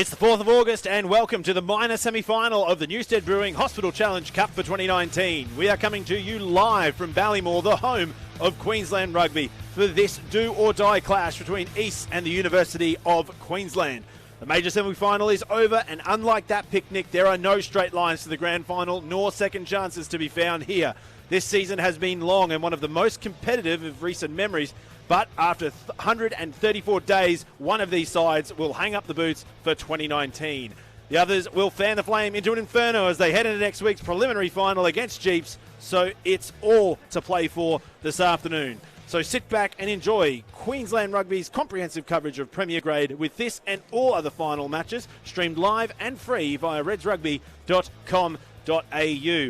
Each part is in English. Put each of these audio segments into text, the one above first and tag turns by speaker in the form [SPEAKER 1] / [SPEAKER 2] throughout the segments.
[SPEAKER 1] It's the 4th of August and welcome to the minor semi-final of the Newstead Brewing Hospital Challenge Cup for 2019. We are coming to you live from Ballymore, the home of Queensland Rugby, for this do-or-die clash between East and the University of Queensland. The major semi-final is over, and unlike that picnic, there are no straight lines to the grand final nor second chances to be found here. This season has been long and one of the most competitive of recent memories, but after 134 days, one of these sides will hang up the boots for 2019. The others will fan the flame into an inferno as they head into next week's preliminary final against Jeeps, so it's all to play for this afternoon. So sit back and enjoy Queensland Rugby's comprehensive coverage of Premier Grade with this and all other final matches streamed live and free via redsrugby.com.au.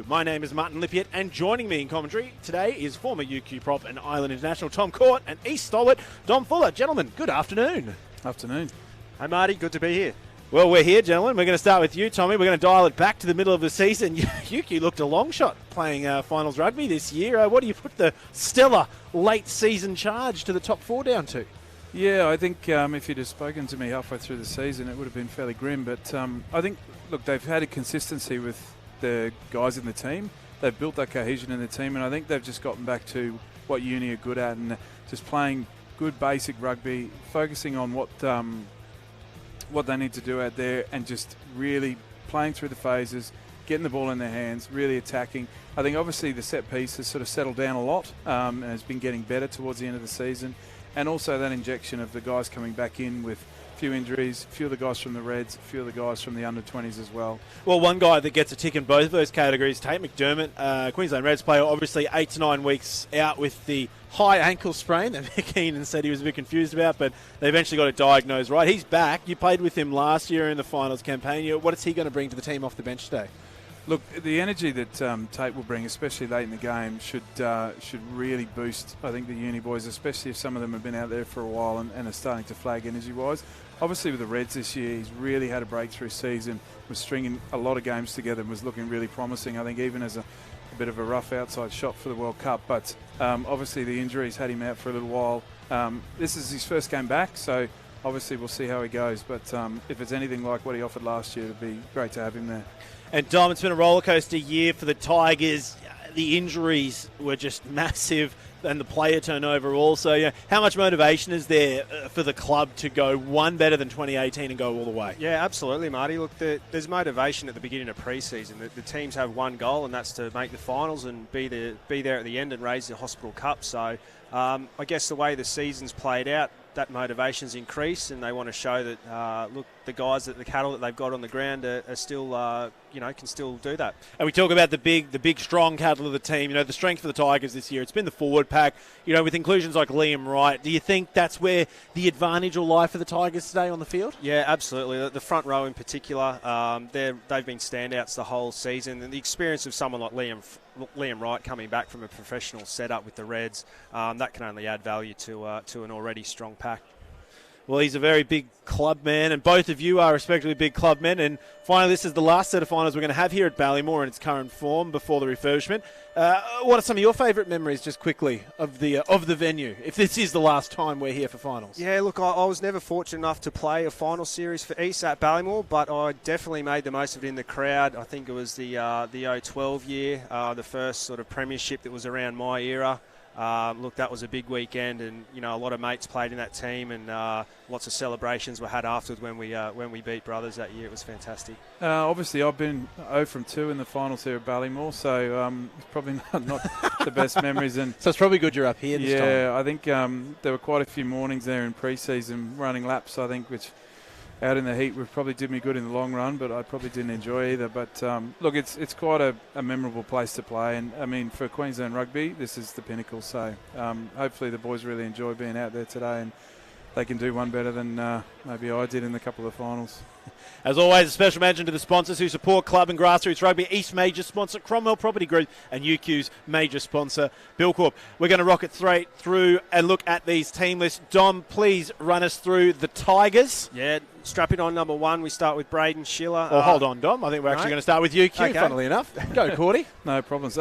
[SPEAKER 1] My name is Martin Lippiett, and joining me in commentary today is former UQ prop and Island International Tom Court and East stalwart Dom Fuller. Gentlemen, good afternoon.
[SPEAKER 2] Afternoon.
[SPEAKER 3] Hey Marty, good to be here.
[SPEAKER 1] Well, we're here, gentlemen. We're going to start with you, Tommy. We're going to dial it back to the middle of the season. UQ looked a long shot playing finals rugby this year. What do you put the stellar late season charge to the top four down to?
[SPEAKER 2] Yeah, I think if you'd have spoken to me halfway through the season, it would have been fairly grim. But I think, look, they've had a consistency with the guys in the team. They've built that cohesion in the team, and I think they've just gotten back to what uni are good at and just playing good basic rugby, focusing on what they need to do out there and just really playing through the phases, getting the ball in their hands, really attacking. I think obviously the set piece has sort of settled down a lot and has been getting better towards the end of the season. And also that injection of the guys coming back in with a few injuries, a few of the guys from the Reds, a few of the guys from the under-20s as well.
[SPEAKER 1] Well, one guy that gets a tick in both of those categories, Tate McDermott, Queensland Reds player, obviously 8 to 9 weeks out with the high ankle sprain that Mick Keenan said he was a bit confused about, but they eventually got it diagnosed right. He's back. You played with him last year in the finals campaign. What is he going to bring to the team off the bench today?
[SPEAKER 2] Look, the energy that Tate will bring, especially late in the game, should really boost, I think, the uni boys, especially if some of them have been out there for a while and are starting to flag energy-wise. Obviously, with the Reds this year, he's really had a breakthrough season, was stringing a lot of games together and was looking really promising, I think, even as a bit of a rough outside shot for the World Cup. But obviously, the injuries had him out for a little while. This is his first game back, so obviously we'll see how he goes. But if it's anything like what he offered last year, it'd be great to have him there.
[SPEAKER 1] And Dom, it's been a rollercoaster year for the Tigers. The injuries were just massive, and the player turnover also. How much motivation is there for the club to go one better than 2018 and go all the way?
[SPEAKER 3] Yeah, absolutely, Marty. Look, there's motivation at the beginning of pre-season. The teams have one goal, and that's to make the finals and be there at the end and raise the Hospital Cup. So I guess the way the season's played out, that motivation's increased, and they want to show that, look, the guys, the cattle that they've got on the ground are still, can still do that.
[SPEAKER 1] And we talk about the big, strong cattle of the team. The strength for the Tigers this year, it's been the forward pack. With inclusions like Liam Wright, do you think that's where the advantage will lie for the Tigers today on the field?
[SPEAKER 3] Yeah, absolutely. The front row in particular, they've been standouts the whole season, and the experience of someone like Liam Wright coming back from a professional setup with the Reds, that can only add value to an already strong pack.
[SPEAKER 1] Well, he's a very big club man, and both of you are respectively big club men. And finally, this is the last set of finals we're going to have here at Ballymore in its current form before the refurbishment. What are some of your favourite memories, just quickly, of the venue, if this is the last time we're here for finals?
[SPEAKER 3] Yeah, look, I was never fortunate enough to play a final series for East at Ballymore, but I definitely made the most of it in the crowd. I think it was the 012 year, the first sort of premiership that was around my era. Look, that was a big weekend, and a lot of mates played in that team, and lots of celebrations were had afterwards when we beat Brothers that year. It was fantastic.
[SPEAKER 2] Obviously, I've been 0 from 2 in the finals here at Ballymore, so it's probably not the best memories. And
[SPEAKER 1] so it's probably good you're up here this time.
[SPEAKER 2] Yeah, I think there were quite a few mornings there in pre-season running laps, I think, which out in the heat would probably did me good in the long run, but I probably didn't enjoy either. But look, it's quite a memorable place to play, and I mean, for Queensland Rugby, this is the pinnacle. So hopefully the boys really enjoy being out there today, and they can do one better than maybe I did in a couple of finals.
[SPEAKER 1] As always, a special mention to the sponsors who support club and grassroots rugby. East major sponsor, Cromwell Property Group, and UQ's major sponsor, Billcorp. We're going to rock it straight through and look at these team lists. Dom, please run us through the Tigers.
[SPEAKER 3] Yeah, strapping on number 1, we start with Braden Schiller.
[SPEAKER 1] Oh, hold on, Dom. I think we're actually going to start with UQ,
[SPEAKER 3] okay.
[SPEAKER 1] Funnily enough. Go, Cordy.
[SPEAKER 2] No problems.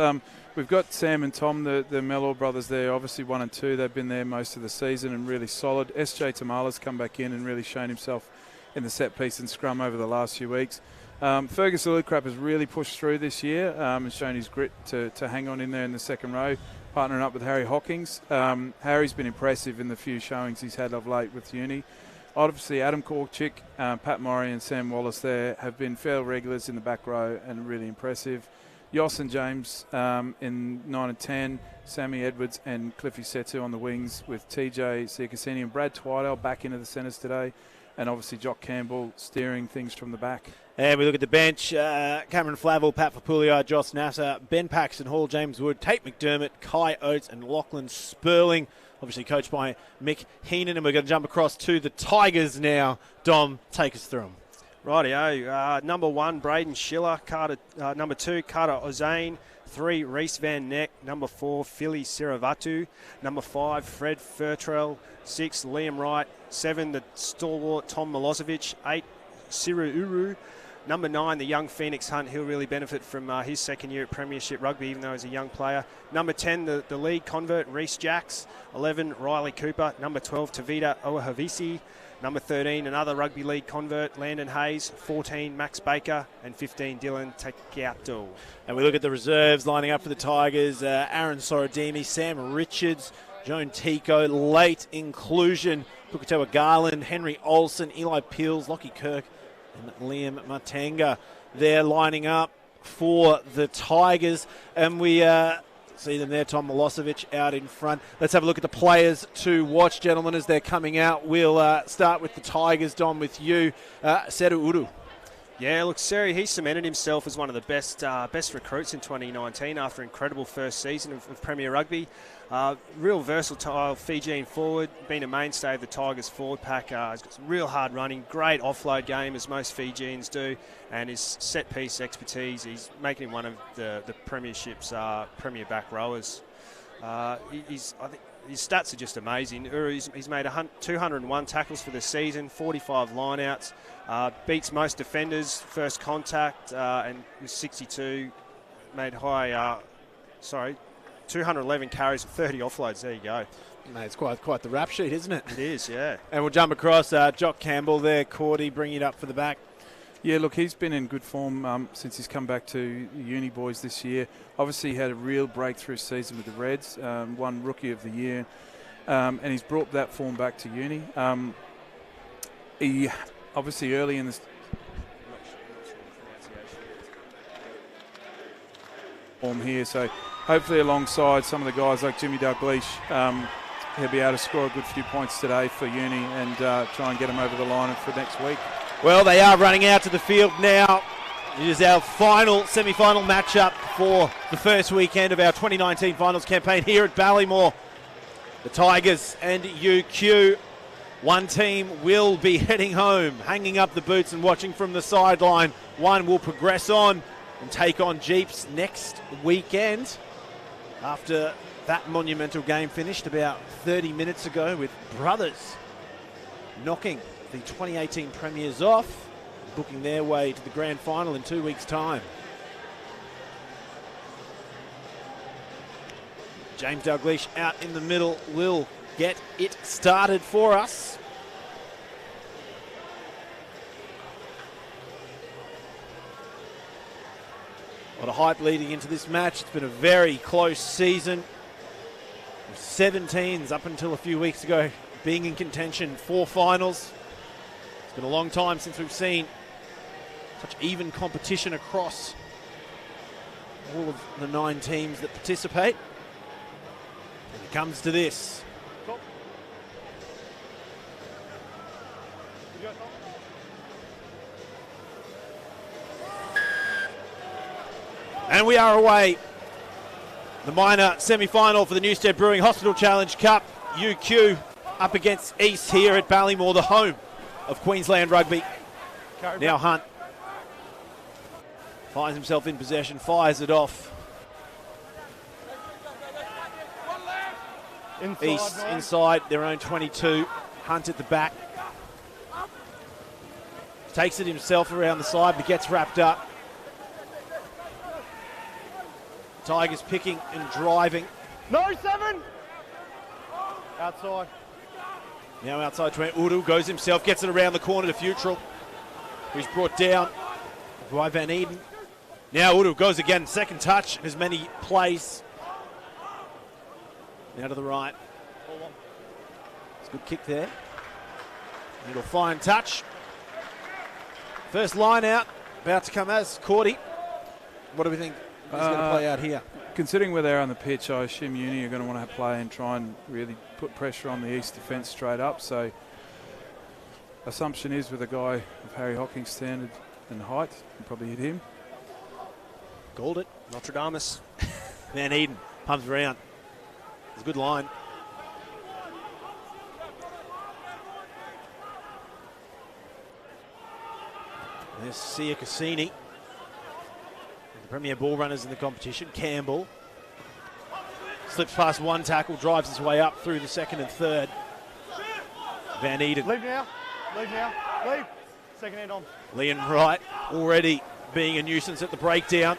[SPEAKER 2] We've got Sam and Tom, the Mellor brothers there, obviously 1 and 2. They've been there most of the season and really solid. SJ Tamala's come back in and really shown himself in the set piece and scrum over the last few weeks. Fergus Lillicrap has really pushed through this year and shown his grit to hang on in there in the second row, partnering up with Harry Hawkins. Harry's been impressive in the few showings he's had of late with uni. Obviously, Adam Korchik, Pat Murray and Sam Wallace there have been fair regulars in the back row and really impressive. Yoss and James in 9 and 10, Sammy Edwards and Cliffy Setu on the wings with TJ Siakasini and Brad Twidell back into the centres today, and obviously Jock Campbell steering things from the back.
[SPEAKER 1] And we look at the bench, Cameron Flavel, Pat Fapulia, Joss Nasser, Ben Paxton Hall, James Wood, Tate McDermott, Kai Oates and Lachlan Sperling. Obviously coached by Mick Heenan, and we're going to jump across to the Tigers now. Dom, take us through them.
[SPEAKER 3] Rightio. Number 1, Braden Schiller. Number 2, Carter Ozane. 3, Reese Van Neck. Number 4, Philly Siravatu. Number 5, Fred Furtrell. 6, Liam Wright. 7, the stalwart Tom Milosevic. 8, Siru Uru. Number 9, the young Phoenix Hunt. He'll really benefit from his second year at Premiership Rugby, even though he's a young player. Number 10, the league convert, Reece Jacks. 11, Riley Cooper. Number 12, Tavita Oahavisi. Number 13, another rugby league convert, Landon Hayes. 14, Max Baker. And 15, Dylan Takiato.
[SPEAKER 1] And we look at the reserves lining up for the Tigers. Aaron Sorodimi, Sam Richards, Joan Tico, late inclusion, Pukatoa Garland, Henry Olsen, Eli Peels, Lockie Kirk, and Liam Matanga. They're lining up for the Tigers. And we see them there, Tom Milosevic out in front. Let's have a look at the players to watch, gentlemen, as they're coming out. We'll start with the Tigers, Dom, with you. Seru Uru.
[SPEAKER 3] Yeah, look, Seri, he cemented himself as one of the best recruits in 2019 after an incredible first season of Premier Rugby. Real versatile Fijian forward, been a mainstay of the Tigers forward pack. He's got some real hard running, great offload game, as most Fijians do, and his set-piece expertise, he's making him one of the Premiership's premier back rowers. I think his stats are just amazing. He's made 201 tackles for the season, 45 lineouts, beats most defenders, first contact, and with 62, made 211 carries and 30 offloads. There you go.
[SPEAKER 1] Mate, it's quite the rap sheet, isn't it?
[SPEAKER 3] It is, yeah.
[SPEAKER 1] And we'll jump across. Jock Campbell there, Cordy, bringing it up for the back.
[SPEAKER 2] Yeah, look, he's been in good form since he's come back to Uni Boys this year. Obviously, he had a real breakthrough season with the Reds, won Rookie of the Year, and he's brought that form back to Uni. He obviously early in this form here, so hopefully alongside some of the guys like Jimmy Dalglish, he'll be able to score a good few points today for Uni and try and get him over the line for next week.
[SPEAKER 1] Well, they are running out to the field now. It is our final semi-final matchup for the first weekend of our 2019 finals campaign here at Ballymore. The Tigers and UQ. One team will be heading home, hanging up the boots and watching from the sideline. One will progress on and take on Jeeps next weekend. After that monumental game finished about 30 minutes ago with Brothers knocking the 2018 premiers off, booking their way to the grand final in 2 weeks' time. James Dalglish out in the middle will get it started for us. A lot of hype leading into this match. It's been a very close season. 17s up until a few weeks ago being in contention for finals. It's been a long time since we've seen such even competition across all of the 9 teams that participate. And it comes to this. And we are away. The minor semi-final for the Newstead Brewing Hospital Challenge Cup. UQ up against East here at Ballymore, the home of Queensland Rugby. Now Hunt finds himself in possession, fires it off. East inside their own 22. Hunt at the back. Takes it himself around the side, but gets wrapped up. Tigers picking and driving.
[SPEAKER 4] No, 7. Outside.
[SPEAKER 3] Now outside 20, Udu goes himself, gets it around the corner to Futrell, who's brought down by Van Eden. Now Udu goes again, second touch, as many plays. Now to the right. It's a good kick there. It'll find touch. First line out, about to come as Cordy. What do we think is going to play out here?
[SPEAKER 2] Considering where they're on the pitch, I assume Uni are going to want to play and try and really put pressure on the East defence straight up. So, assumption is with a guy of Harry Hocking's standard and height, you probably hit him.
[SPEAKER 3] Called it. Notre Dame. Van Eden pumps around. It's a good line. There's Sia Cassini, the premier ball runners in the competition. Campbell slips past one tackle, drives his way up through the second and third. Van Eden.
[SPEAKER 4] Leave now. Leave now. Leave. Second hand on.
[SPEAKER 3] Lee and Wright already being a nuisance at the breakdown.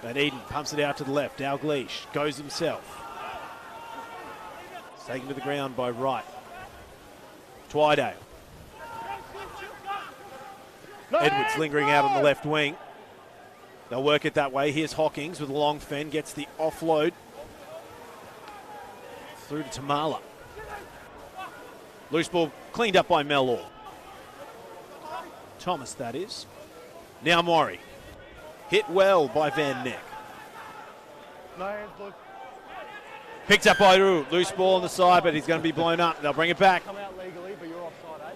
[SPEAKER 3] Van Eden pumps it out to the left. Dalglish goes himself. It's taken to the ground by Wright. Twydale. Edwards lingering out on the left wing. They'll work it that way. Here's Hawkins with a long fen. Gets the offload through to Tamala. Loose ball cleaned up by Mellor. Thomas, that is. Now Maury. Hit well by Van Neck.
[SPEAKER 4] No hands, Luke.
[SPEAKER 3] Picked up by Rue. Loose ball on the side, but he's going to be blown up. They'll bring it back.
[SPEAKER 4] Come out legally, but you're offside,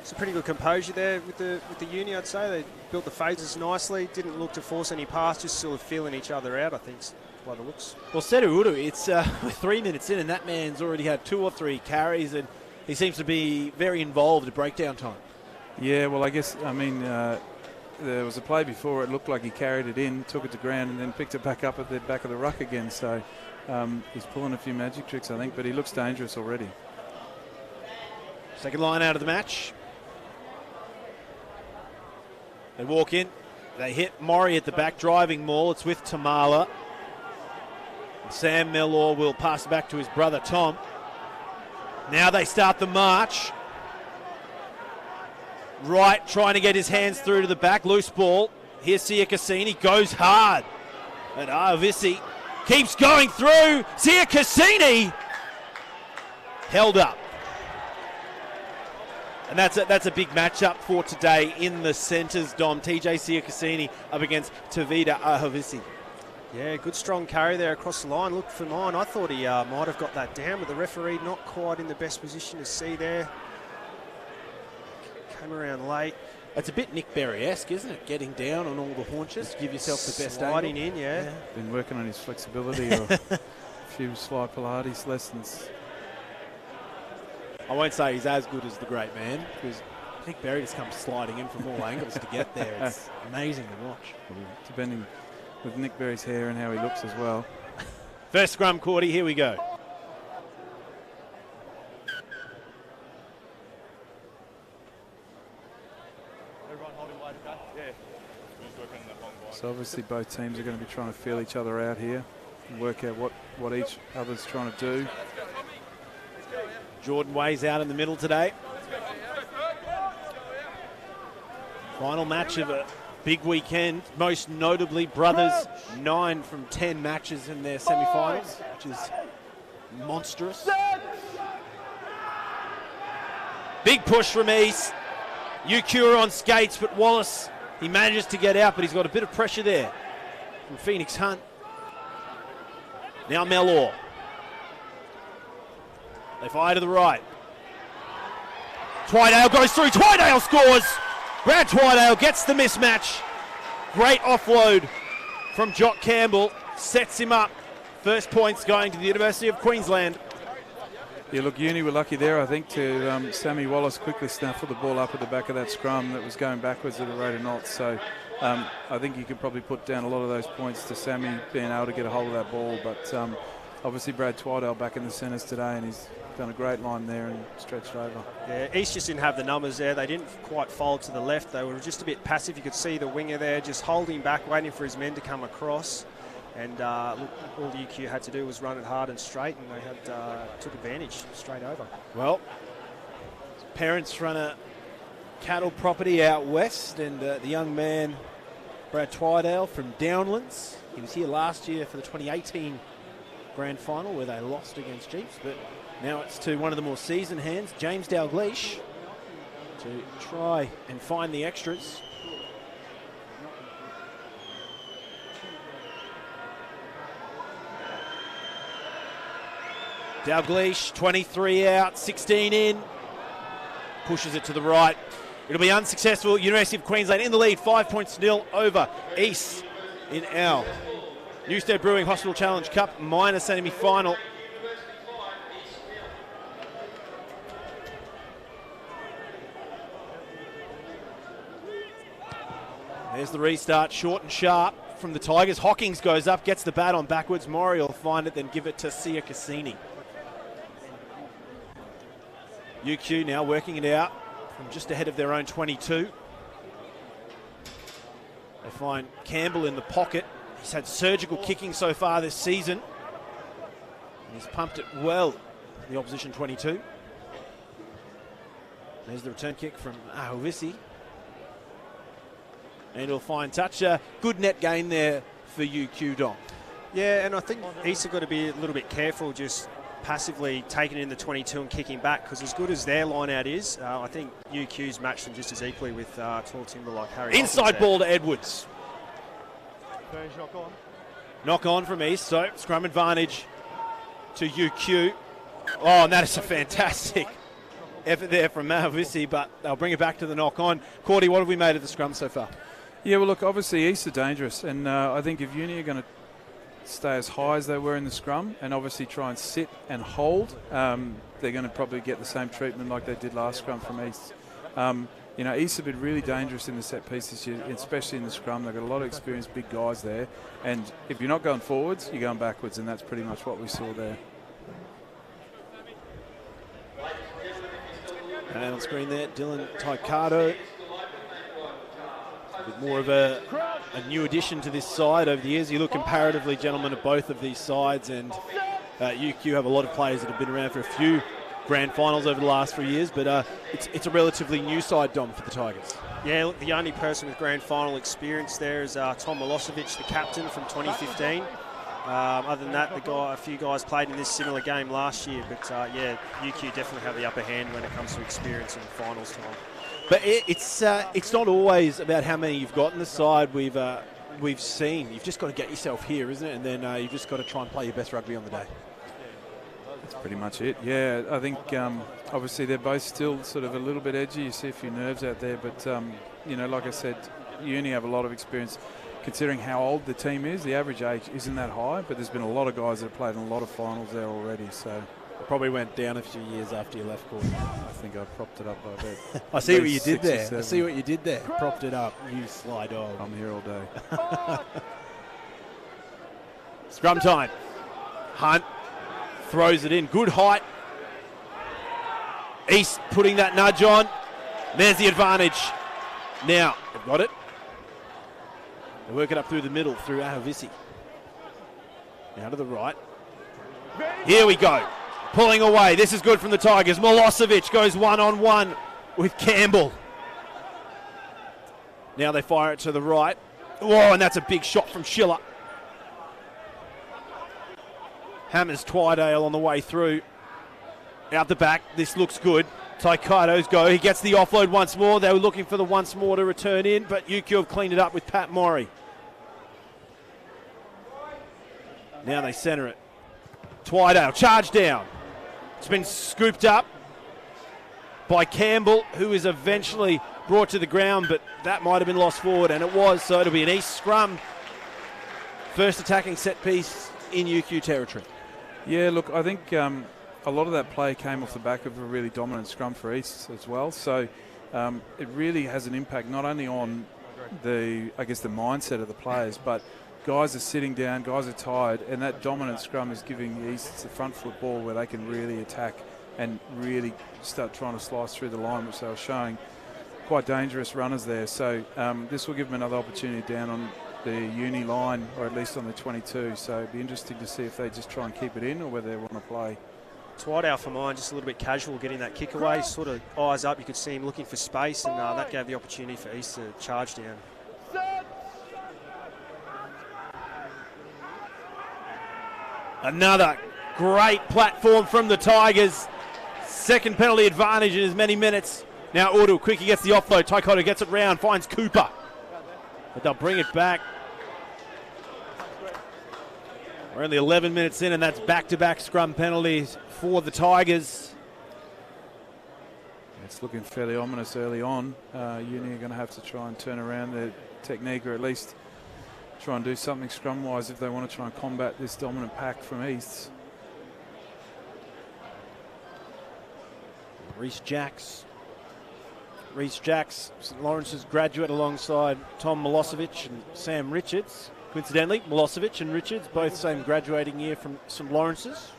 [SPEAKER 3] It's a pretty good composure there with the Uni, I'd say. They built the phases nicely. Didn't look to force any pass, just sort of feeling each other out, I think, by the looks. Well, Seru Uru, it's 3 minutes in, and that man's already had 2 or 3 carries, and he seems to be very involved at breakdown time.
[SPEAKER 2] Yeah, well, I guess, there was a play before, it looked like he carried it in, took it to ground, and then picked it back up at the back of the ruck again. So he's pulling a few magic tricks, I think, but he looks dangerous already.
[SPEAKER 3] Second line out of the match. They walk in. They hit Maury at the back, driving maul. It's with Tamala. Sam Mellor will pass back to his brother, Tom. Now they start the march. Wright trying to get his hands through to the back. Loose ball. Here's Sia Cassini. Goes hard. And Arvisi keeps going through. Sia Cassini held up. And that's a big matchup for today in the centres, Dom. TJ Sia Cassini up against Tavita Arvisi. Yeah, good strong carry there across the line. Look, for mine, I thought he might have got that down, but the referee not quite in the best position to see there. Came around late. It's a bit Nick Berry-esque, isn't it? Getting down on all the haunches, give yourself the best angle. Sliding in, yeah.
[SPEAKER 2] Been working on his flexibility or a few slight Pilates lessons.
[SPEAKER 3] I won't say he's as good as the great man, because Nick Berry just comes sliding in from all angles to get there. It's amazing to watch.
[SPEAKER 2] Depending with Nick Berry's hair and how he looks as well.
[SPEAKER 3] First scrum, Cordy, here we go.
[SPEAKER 2] So obviously both teams are going to be trying to feel each other out here and work out what each other's trying to do.
[SPEAKER 3] Jordan Way's out in the middle today. Final match of a big weekend. Most notably, brothers 9 from 10 matches in their semi-finals, which is monstrous. Big push from East. Ukura on skates, but Wallace, he manages to get out, but he's got a bit of pressure there from Phoenix Hunt. Now Mellor. They fire to the right. Twydale goes through. Twydale scores. Brad Twydale gets the mismatch. Great offload from Jock Campbell. Sets him up. First points going to the University of Queensland.
[SPEAKER 2] Yeah, look, Uni were lucky there, I think, to Sammy Wallace quickly snaffle the ball up at the back of that scrum that was going backwards at a rate of knots. So I think you could probably put down a lot of those points to Sammy being able to get a hold of that ball. But obviously Brad Twydale back in the centres today, and he's done a great line there and stretched over.
[SPEAKER 3] Yeah, East just didn't have the numbers there. They didn't quite fold to the left. They were just a bit passive. You could see the winger there just holding back, waiting for his men to come across. And look, all the UQ had to do was run it hard and straight, and they had took advantage straight over.
[SPEAKER 1] Well, parents run a cattle property out west, and the young man, Brad Twydale from Downlands, he was here last year for the 2018 grand final where they lost against Jeeps, but now it's to one of the more seasoned hands, James Dalgleish, to try and find the extras. Dalgleish, 23 out, 16 in, pushes it to the right. It'll be unsuccessful. University of Queensland in the lead, 5 points to nil over East in our Newstead Brewing Hospital Challenge Cup minor semi-final. There's the restart, short and sharp from the Tigers. Hawkins goes up, gets the bat on backwards. Maury will find it, then give it to Sia Cassini. UQ now working it out from just ahead of their own 22. They find Campbell in the pocket. He's had surgical kicking so far this season. And he's pumped it well, the opposition 22. There's the return kick from Ahovisi. And he'll find touch. Good net gain there for UQ, Dom.
[SPEAKER 3] Yeah, and I think East have got to be a little bit careful just passively taking it in the 22 and kicking back, because as good as their line out is, I think UQ's matched them just as equally with tall timber like Harry.
[SPEAKER 1] Inside ball to Edwards.
[SPEAKER 4] Knock on.
[SPEAKER 1] Knock on from East, so scrum advantage to UQ. Oh, and that is a fantastic effort there from Mahavisi, but they'll bring it back to the knock on. Cordy, what have we made of the scrum so far?
[SPEAKER 2] Yeah, well, look, obviously East are dangerous, and I think if Uni are going to stay as high as they were in the scrum and obviously try and sit and hold, they're going to probably get the same treatment like they did last scrum from East. You know, East have been really dangerous in the set piece this year, especially in the scrum. They've got a lot of experienced big guys there, and if you're not going forwards, you're going backwards, and that's pretty much what we saw there.
[SPEAKER 1] And on screen there, Dylan Taikato. A bit more of a new addition to this side over the years. You look comparatively, gentlemen, at both of these sides, and UQ have a lot of players that have been around for a few grand finals over the last 3 years, but it's a relatively new side, Dom, for the Tigers.
[SPEAKER 3] Yeah, look, the only person with grand final experience there is Tom Milosevic, the captain from 2015. Other than that, a few guys played in this similar game last year, but yeah, UQ definitely have the upper hand when it comes to experience in finals time.
[SPEAKER 1] But it's not always about how many you've got in the side. We've seen you've just got to get yourself here, isn't it? And then you've just got to try and play your best rugby on the day.
[SPEAKER 2] That's pretty much it. Yeah, I think obviously they're both still sort of a little bit edgy. You see a few nerves out there, but you know, like I said, Uni have a lot of experience. Considering how old the team is, the average age isn't that high, but there's been a lot of guys that have played in a lot of finals there already. So
[SPEAKER 1] it probably went down a few years after you left court.
[SPEAKER 2] I think I propped it up by a bit.
[SPEAKER 1] I see what you did there. I see what you did there. Propped it up. You sly dog.
[SPEAKER 2] I'm here all day.
[SPEAKER 1] Scrum time. Hunt throws it in. Good height. East putting that nudge on. There's the advantage. Now, they've got it. They work it up through the middle, through Ahavisi. Now to the right. Here we go. Pulling away. This is good from the Tigers. Milosevic goes one-on-one with Campbell. Now they fire it to the right. Whoa, and that's a big shot from Schiller. Hammers Twydale on the way through. Out the back. This looks good. Taikato's go. He gets the offload once more. They were looking for the once more to return in, but UQ have cleaned it up with Pat Maury. Now they centre it. Twydale, charge down. It's been scooped up by Campbell, who is eventually brought to the ground, but that might have been lost forward, and it was, so it'll be an East scrum. First attacking set piece in UQ territory.
[SPEAKER 2] Yeah, look, I think a lot of that play came off the back of a really dominant scrum for East as well, so it really has an impact not only on the mindset of the players, but guys are sitting down, guys are tired, and that dominant scrum is giving East the front foot ball where they can really attack and really start trying to slice through the line, which they were showing quite dangerous runners there. So this will give them another opportunity down on the uni line, or at least on the 22. So it'd be interesting to see if they just try and keep it in or whether they want to play.
[SPEAKER 3] Twidale for mine, just a little bit casual getting that kick away, sort of eyes up. You could see him looking for space, and that gave the opportunity for East to charge down.
[SPEAKER 1] Another great platform from the Tigers. Second penalty advantage in as many minutes. Now Udu, quickly gets the offload. Taikoto gets it round, finds Cooper. But they'll bring it back. We're only 11 minutes in, and that's back-to-back scrum penalties for the Tigers.
[SPEAKER 2] It's looking fairly ominous early on. Uni are going to have to try and turn around their technique, or at least try and do something scrum-wise if they want to try and combat this dominant pack from East.
[SPEAKER 1] Reece Jacks, St Lawrence's graduate, alongside Tom Milosevic and Sam Richards. Coincidentally, Milosevic and Richards, both same graduating year from St Lawrence's.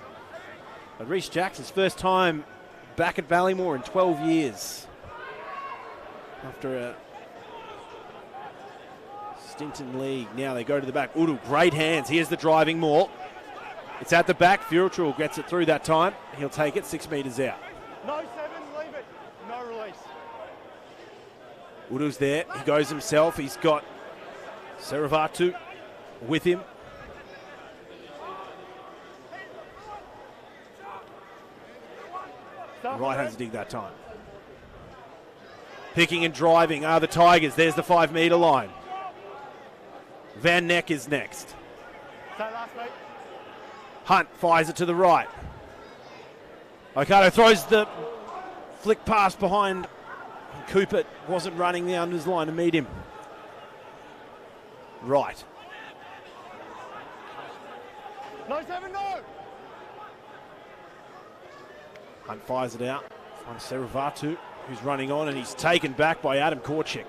[SPEAKER 1] But Reece Jacks, his first time back at Ballymore in 12 years. After a stint in league. Now they go to the back. Udu, great hands. Here's the driving maul. It's at the back. Furitrul gets it through that time. He'll take it 6 metres out.
[SPEAKER 4] No 7, leave it. No release.
[SPEAKER 1] Udu's there. He goes himself. He's got Seravatu with him. Right hands dig that time. Picking and driving are the Tigers. There's the 5 metre line. Van Neck is next. Hunt fires it to the right. Ocado throws the flick pass behind. Cooper wasn't running the unders line to meet him. Right.
[SPEAKER 4] No 7, no.
[SPEAKER 1] Hunt fires it out. Finds Seravatu, who's running on, and he's taken back by Adam Korchik.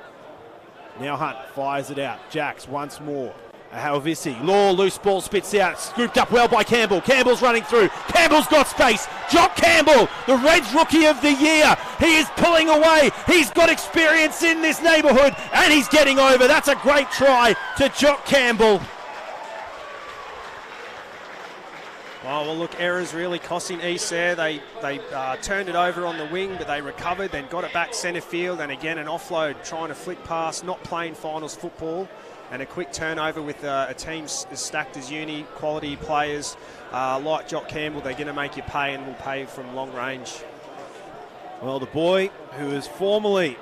[SPEAKER 1] Now Hunt fires it out. Jacks once more. Ahauvissi. Law, loose ball spits out. Scooped up well by Campbell. Campbell's running through. Campbell's got space. Jock Campbell, the Reds Rookie of the Year. He is pulling away. He's got experience in this neighbourhood, and he's getting over. That's a great try to Jock Campbell.
[SPEAKER 3] Oh, well, look, errors really costing East there. They turned it over on the wing, but they recovered, then got it back centre field, and again an offload, trying to flick past, not playing finals football, and a quick turnover with a team as stacked as Uni, quality players like Jock Campbell. They're going to make you pay, and will pay from long range.
[SPEAKER 1] Well, the boy who is formerly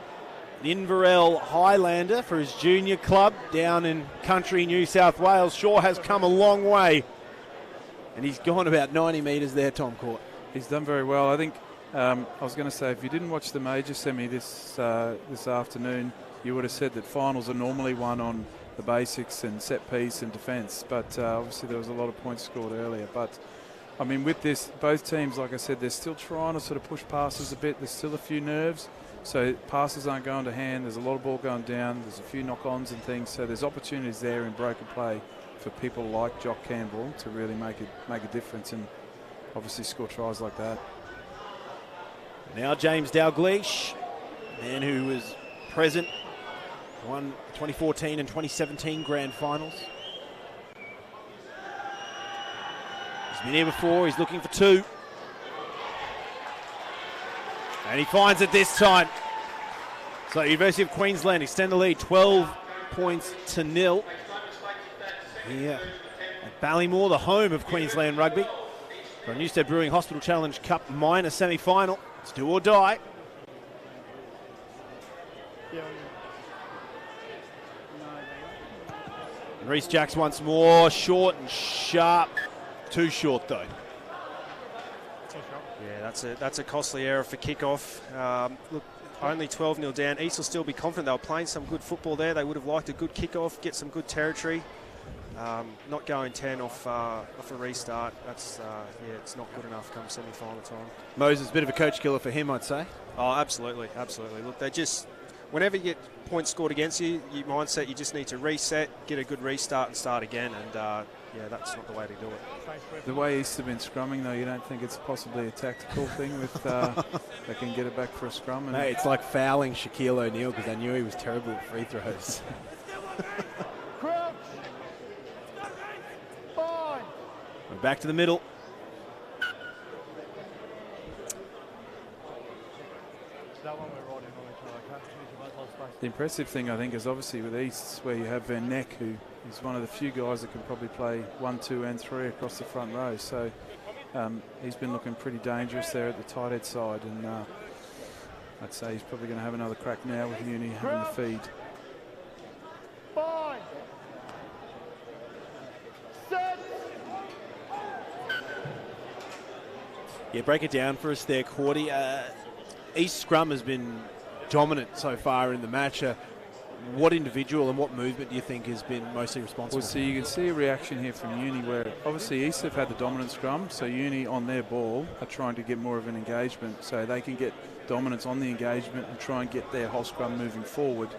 [SPEAKER 1] an Inverell Highlander for his junior club down in country New South Wales sure has come a long way. And he's gone about 90 metres there, Tom Court.
[SPEAKER 2] He's done very well. I think I was going to say, if you didn't watch the major semi this afternoon, you would have said that finals are normally won on the basics and set piece and defence. But obviously there was a lot of points scored earlier. But I mean, with this, both teams, like I said, they're still trying to sort of push passes a bit. There's still a few nerves. So passes aren't going to hand. There's a lot of ball going down. There's a few knock-ons and things. So there's opportunities there in broken play for people like Jock Campbell to really make a difference and obviously score tries like that.
[SPEAKER 1] Now James Dalgleish, man who was present, won 2014 and 2017 grand finals. He's been here before, he's looking for 2. And he finds it this time. So University of Queensland extend the lead 12 points to 0. Here at Ballymore, the home of Queensland Rugby, for a Newstead Brewing Hospital Challenge Cup minor semi-final. It's do or die. And Reece Jacks once more, short and sharp. Too short though.
[SPEAKER 3] Yeah, that's a costly error for kickoff. Look, only 12-0 down. East will still be confident. They were playing some good football there. They would have liked a good kickoff, get some good territory. Not going 10 off a restart. That's it's not good enough come semi-final time.
[SPEAKER 1] Moses, a bit of a coach killer for him, I'd say.
[SPEAKER 3] Oh, absolutely. Look, they just, whenever you get points scored against you, your mindset, you just need to reset, get a good restart and start again. And yeah, that's not the way to do it.
[SPEAKER 2] The way East have been scrumming, though, you don't think it's possibly a tactical thing with they can get it back for a scrum? And
[SPEAKER 1] hey, it's like fouling Shaquille O'Neal because they knew he was terrible at free throws.
[SPEAKER 4] Crouch.
[SPEAKER 1] We're back to the middle.
[SPEAKER 2] The impressive thing, I think, is obviously with East, where you have Van Neck, who is one of the few guys that can probably play 1, 2 and 3 across the front row. So he's been looking pretty dangerous there at the tight head side, and I'd say he's probably going to have another crack now with Uni having the feed.
[SPEAKER 4] 5, 6.
[SPEAKER 1] Yeah, break it down for us there, Cordy. East scrum has been dominant so far in the match. What individual and what movement do you think has been mostly responsible?
[SPEAKER 2] Well, so you can see a reaction here from Uni where obviously East have had the dominant scrum, so Uni on their ball are trying to get more of an engagement so they can get dominance on the engagement and try and get their whole scrum moving forward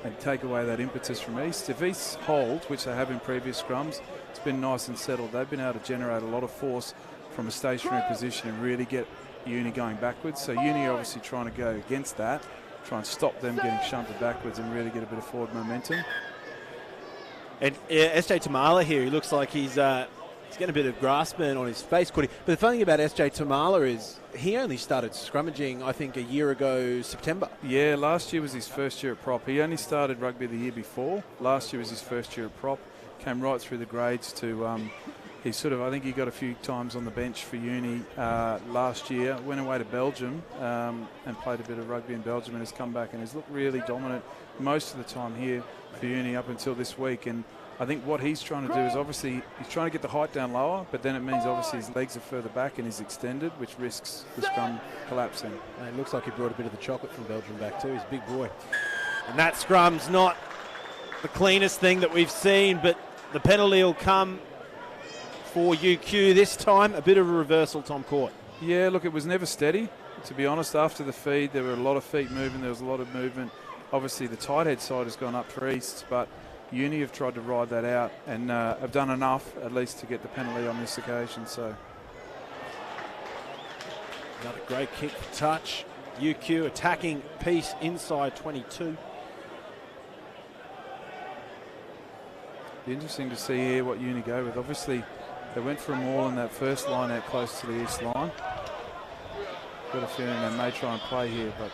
[SPEAKER 2] and take away that impetus from East. If East hold, which they have in previous scrums, it's been nice and settled. They've been able to generate a lot of force from a stationary position and really get Uni going backwards. So Uni are obviously trying to go against that, try and stop them getting shunted backwards and really get a bit of forward momentum.
[SPEAKER 1] And SJ Tamala here, he looks like he's getting a bit of grass burn on his face, Cordy. But the funny thing about SJ Tamala is he only started scrummaging, I think, a year ago, September.
[SPEAKER 2] Yeah, last year was his first year at prop. He only started rugby the year before. Last year was his first year at prop. Came right through the grades to... he sort of, I think he got a few times on the bench for Uni last year, went away to Belgium and played a bit of rugby in Belgium and has come back and has looked really dominant most of the time here for Uni up until this week. And I think what he's trying to do is obviously he's trying to get the height down lower, but then it means obviously his legs are further back and he's extended, which risks the scrum collapsing.
[SPEAKER 1] And it looks like he brought a bit of the chocolate from Belgium back too. He's a big boy. And that scrum's not the cleanest thing that we've seen, but the penalty will come for UQ this time. A bit of a reversal, Tom Court.
[SPEAKER 2] Yeah, look, it was never steady. To be honest, after the feed, there were a lot of feet moving. There was a lot of movement. Obviously, the tight head side has gone up for East, but Uni have tried to ride that out and have done enough, at least, to get the penalty on this occasion. So,
[SPEAKER 1] another great kick for touch. UQ attacking piece inside 22.
[SPEAKER 2] Be interesting to see here what Uni go with. Obviously, they went for a maul in that first line out close to the East line. Got a feeling they may try and play here, but...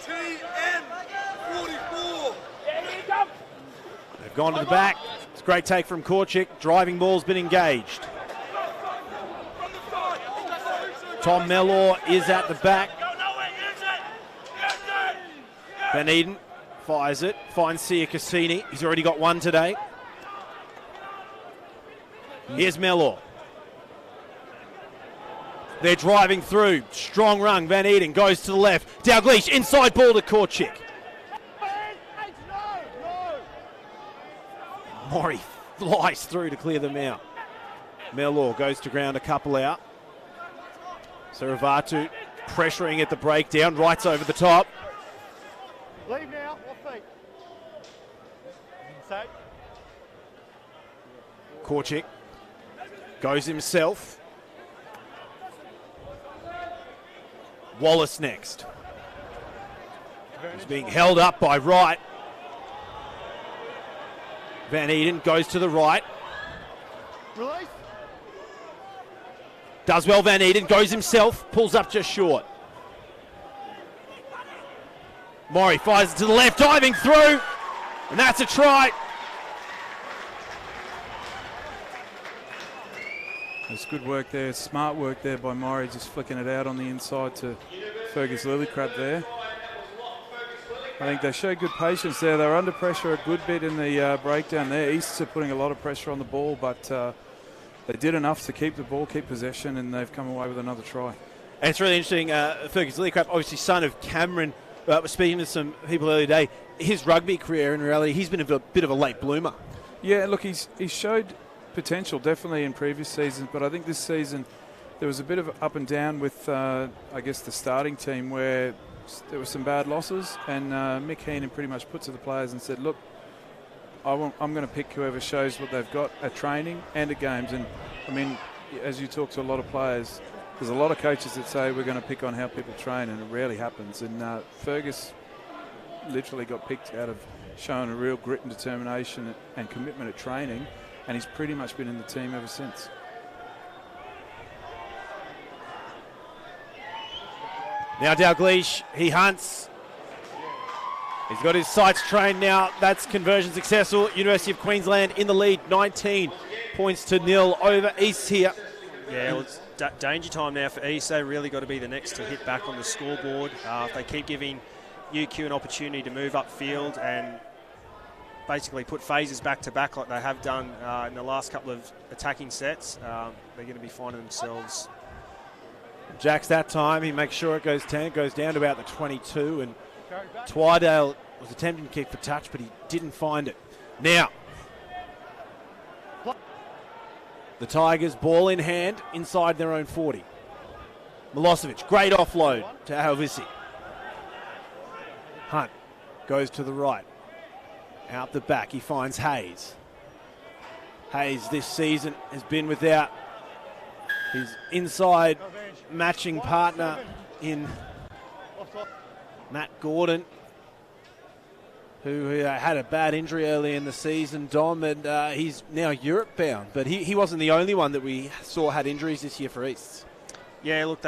[SPEAKER 4] TM44!
[SPEAKER 1] They've gone to the back. It's a great take from Korchik. Driving ball's been engaged. Tom Mellor is at the back. Van Eden fires it, finds Sia Cassini. He's already got one today. Here's Mellor. They're driving through. Strong run. Van Eden goes to the left. Dalglish inside ball to Korchik. Maury flies through to clear them out. Mellor goes to ground, a couple out. Saravatu pressuring at the breakdown. Rights over the top.
[SPEAKER 4] Leave now, off feet. Safe.
[SPEAKER 1] Korchik goes himself. Wallace next. He's being held up by Wright. Van Eden goes to the right.
[SPEAKER 4] Release.
[SPEAKER 1] Does well, Van Eden goes himself, pulls up just short. Maury fires it to the left, diving through, and that's a try.
[SPEAKER 2] It's good work there, smart work there by Maury, just flicking it out on the inside to Fergus Lillycrap there. I think they showed good patience there. They were under pressure a good bit in the breakdown there. Easts are putting a lot of pressure on the ball, but they did enough to keep the ball, keep possession, and they've come away with another try.
[SPEAKER 1] And it's really interesting, Fergus Lillycrap, obviously son of Cameron, was speaking to some people earlier today. His rugby career, in reality, he's been a bit of a late bloomer.
[SPEAKER 2] Yeah, look, he's showed potential definitely in previous seasons, but I think this season there was a bit of up and down with, I guess, the starting team where there were some bad losses, and Mick Heenan pretty much put to the players and said, look, I'm going to pick whoever shows what they've got at training and at games. And, I mean, as you talk to a lot of players, there's a lot of coaches that say we're going to pick on how people train, and it rarely happens. And Fergus literally got picked out of showing a real grit and determination and commitment at training, and he's pretty much been in the team ever since.
[SPEAKER 1] Now Dalgleish, he hunts. He's got his sights trained now. That's conversion successful. University of Queensland in the lead, 19 points to 0 over East here.
[SPEAKER 3] Yeah, well, it's danger time now for East. They really got to be the next to hit back on the scoreboard. If they keep giving UQ an opportunity to move upfield and basically put phases back to back like they have done in the last couple of attacking sets, they're going to be finding themselves.
[SPEAKER 1] Jack's that time. He makes sure it goes 10. It goes down to about the 22. And Twydale was attempting to kick for touch, but he didn't find it. Now, the Tigers, ball in hand, inside their own 40. Milosevic, great offload to Alvisi. Hunt goes to the right. Out the back, he finds Hayes. Hayes this season has been without his inside matching partner in Matt Gordon, who had a bad injury early in the season, Dom, and he's now Europe bound. But he wasn't the only one that we saw had injuries this year for East. Yeah, look,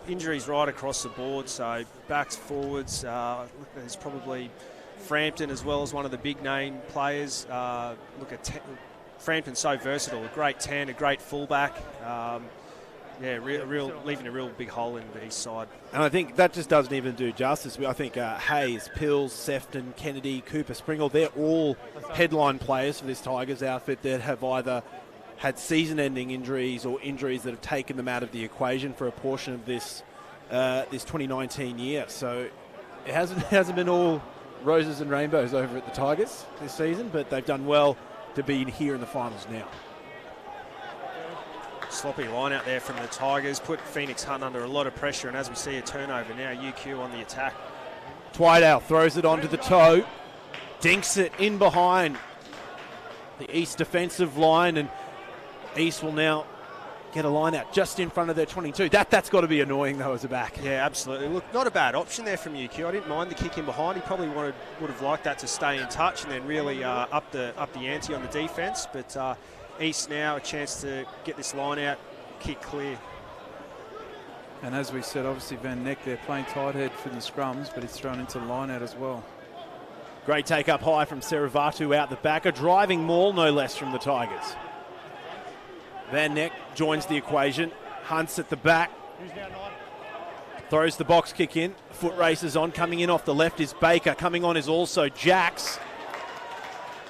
[SPEAKER 1] injuries right across the board, so backs, forwards. Look, there's probably Frampton as well as one of the big name players. Look at Frampton's so versatile, a great 10, a great fullback. Leaving a real big hole in the East side. And I think that just doesn't even do justice. I think Hayes, Pills, Sefton, Kennedy, Cooper, Springle, they're all headline players for this Tigers outfit that have either had season-ending injuries or injuries that have taken them out of the equation for a portion of this 2019 year. So it hasn't been all roses and rainbows over at the Tigers this season, but they've done well to be here in the finals now. Sloppy line out there from the Tigers, put Phoenix Hunt under a lot of pressure, and as we see a turnover now, UQ on the attack. Twydale throws it onto the toe, dinks it in behind the East defensive line, and East will now get a line out just in front of their 22. That's got to be annoying though as a back. Yeah, absolutely. Look, not a bad option there from UQ. I didn't mind the kick in behind. He probably would have liked that to stay in touch and then really up the ante on the defence, but East now a chance to get this line out, kick clear.
[SPEAKER 2] And as we said, obviously Van Neck, they're playing tight head for the scrums, but he's thrown into the line out as well.
[SPEAKER 1] Great take up high from Seravatu out the back. A driving maul, no less, from the Tigers. Van Neck joins the equation. Hunts at the back. Throws the box kick in. Foot races on. Coming in off the left is Baker. Coming on is also Jacks.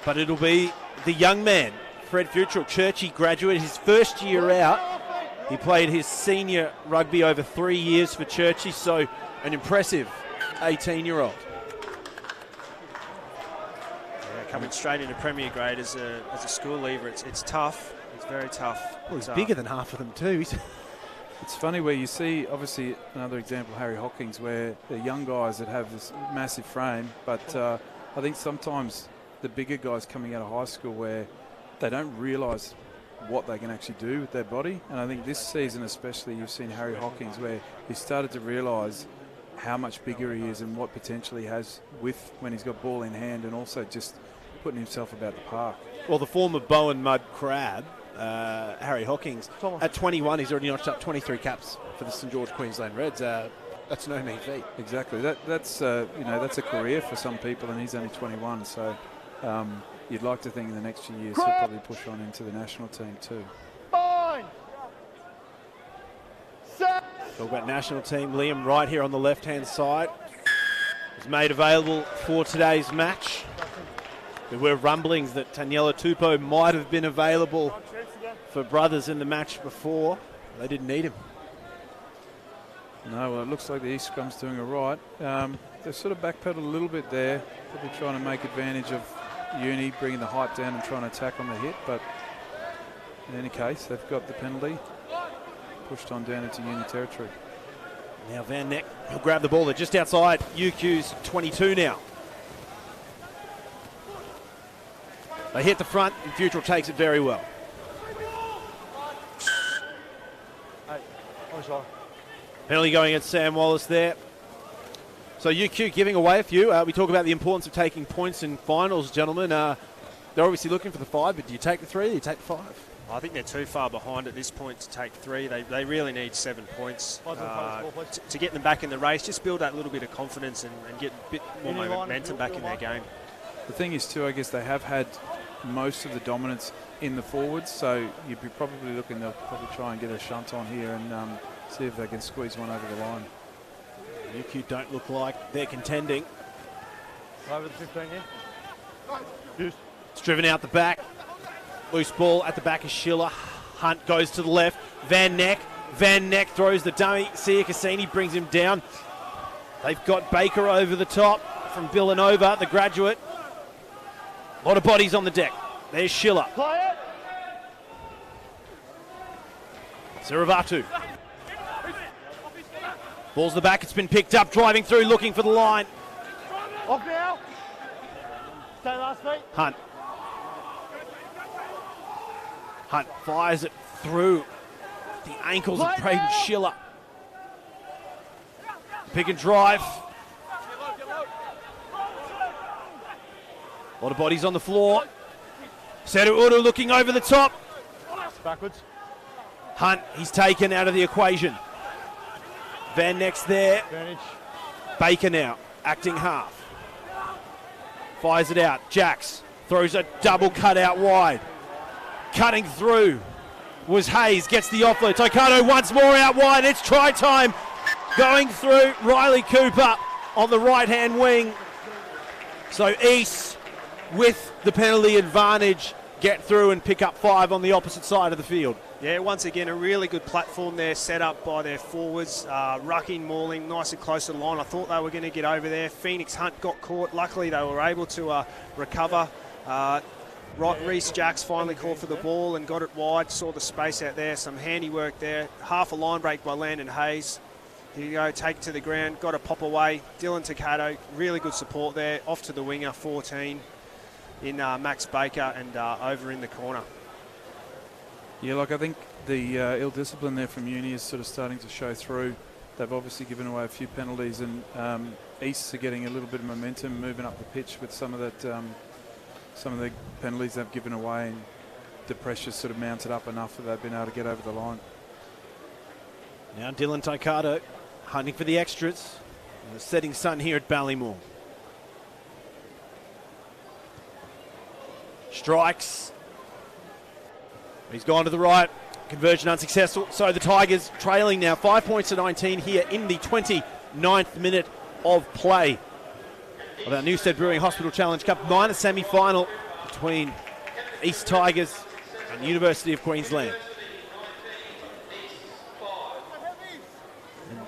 [SPEAKER 1] But it'll be the young man, Fred Futrell, Churchy graduate, his first year out. He played his senior rugby over 3 years for Churchy, so an impressive 18-year-old. Yeah, coming straight into Premier grade as a school leaver, it's tough. It's very tough. Well, he's bigger than half of them too.
[SPEAKER 2] It's funny where you see, obviously, another example, Harry Hawkins, where they're young guys that have this massive frame, but I think sometimes the bigger guys coming out of high school where they don't realise what they can actually do with their body. And I think this season especially you've seen Harry Hawkins where he started to realise how much bigger he is and what potential he has with when he's got ball in hand and also just putting himself about the park.
[SPEAKER 1] Well, the former Bowen Mud Crab, Harry Hawkins, at 21 he's already notched up 23 caps for the St George Queensland Reds. That's no mean feat.
[SPEAKER 2] Exactly. That's a career for some people, and he's only 21. So you'd like to think in the next few years he'll probably push on into the national team too.
[SPEAKER 4] Fine. Set.
[SPEAKER 1] Talk about national team. Liam Wright here on the left-hand side was made available for today's match. There were rumblings that Taniela Tupou might have been available for Brothers in the match before. They didn't need him.
[SPEAKER 2] No, well, it looks like the East scrum's doing all right. They've sort of backpedaled a little bit there. Probably trying to make advantage of Uni, bringing the height down and trying to attack on the hit. But in any case, they've got the penalty. Pushed on down into Uni territory.
[SPEAKER 1] Now Van Neck will grab the ball. They're just outside UQ's 22 now. They hit the front and Futrell takes it very well. Penalty going at Sam Wallace there. So UQ giving away a few. We talk about the importance of taking points in finals, gentlemen. They're obviously looking for the 5, but do you take the 3 or do you take the 5?
[SPEAKER 3] I think they're too far behind at this point to take 3. They really need 7 points to get them back in the race. Just build that little bit of confidence and get a bit more momentum back in their game.
[SPEAKER 2] The thing is too, I guess they have had most of the dominance in the forwards, so you'd be probably looking, they'll probably try and get a shunt on here and see if they can squeeze one over the line.
[SPEAKER 1] UQ don't look like they're contending.
[SPEAKER 4] Over the 15, yeah.
[SPEAKER 1] It's driven out the back. Loose ball at the back of Schiller. Hunt goes to the left. Van Neck. Van Neck throws the dummy. Sia Cassini brings him down. They've got Baker over the top from Villanova, the graduate. A lot of bodies on the deck. There's Schiller.
[SPEAKER 4] Play it.
[SPEAKER 1] Siravatu. Ball's the back. It's been picked up. Driving through, looking for the line.
[SPEAKER 4] Off now. Stay last feet.
[SPEAKER 1] Hunt. Hunt fires it through the ankles of Braden Schiller. Pick and drive. A lot of bodies on the floor. Seru Uru looking over the top.
[SPEAKER 4] Backwards.
[SPEAKER 1] Hunt, he's taken out of the equation. Van Neck's there.
[SPEAKER 4] Advantage.
[SPEAKER 1] Baker now, acting half. Fires it out. Jacks throws a double cut out wide. Cutting through was Hayes, gets the offload. Taikato once more out wide. It's try time. Going through Riley Cooper on the right-hand wing. So East, with the penalty advantage, get through and pick up 5 on the opposite side of the field.
[SPEAKER 3] Yeah, once again, a really good platform there set up by their forwards. Rucking, mauling, nice and close to the line. I thought they were going to get over there. Phoenix Hunt got caught. Luckily, they were able to recover. Reece Jacks finally called for the ball and got it wide. Saw the space out there. Some handiwork there. Half a line break by Landon Hayes. Here you go, take it to the ground. Got a pop away. Dylan Takato, really good support there. Off to the winger, 14 in Max Baker and over in the corner.
[SPEAKER 2] Yeah, like I think the ill discipline there from Uni is sort of starting to show through. They've obviously given away a few penalties, and Easts are getting a little bit of momentum, moving up the pitch with some of that, some of the penalties they've given away, and the pressure's sort of mounted up enough that they've been able to get over the line.
[SPEAKER 1] Now Dylan Taikato hunting for the extras. The setting sun here at Ballymore. Strikes. He's gone to the right. Conversion unsuccessful. So the Tigers trailing now 5 points to 19 here in the 29th minute of play of our Newstead Brewing Hospital Challenge Cup minor semi-final between East Tigers and University of Queensland. And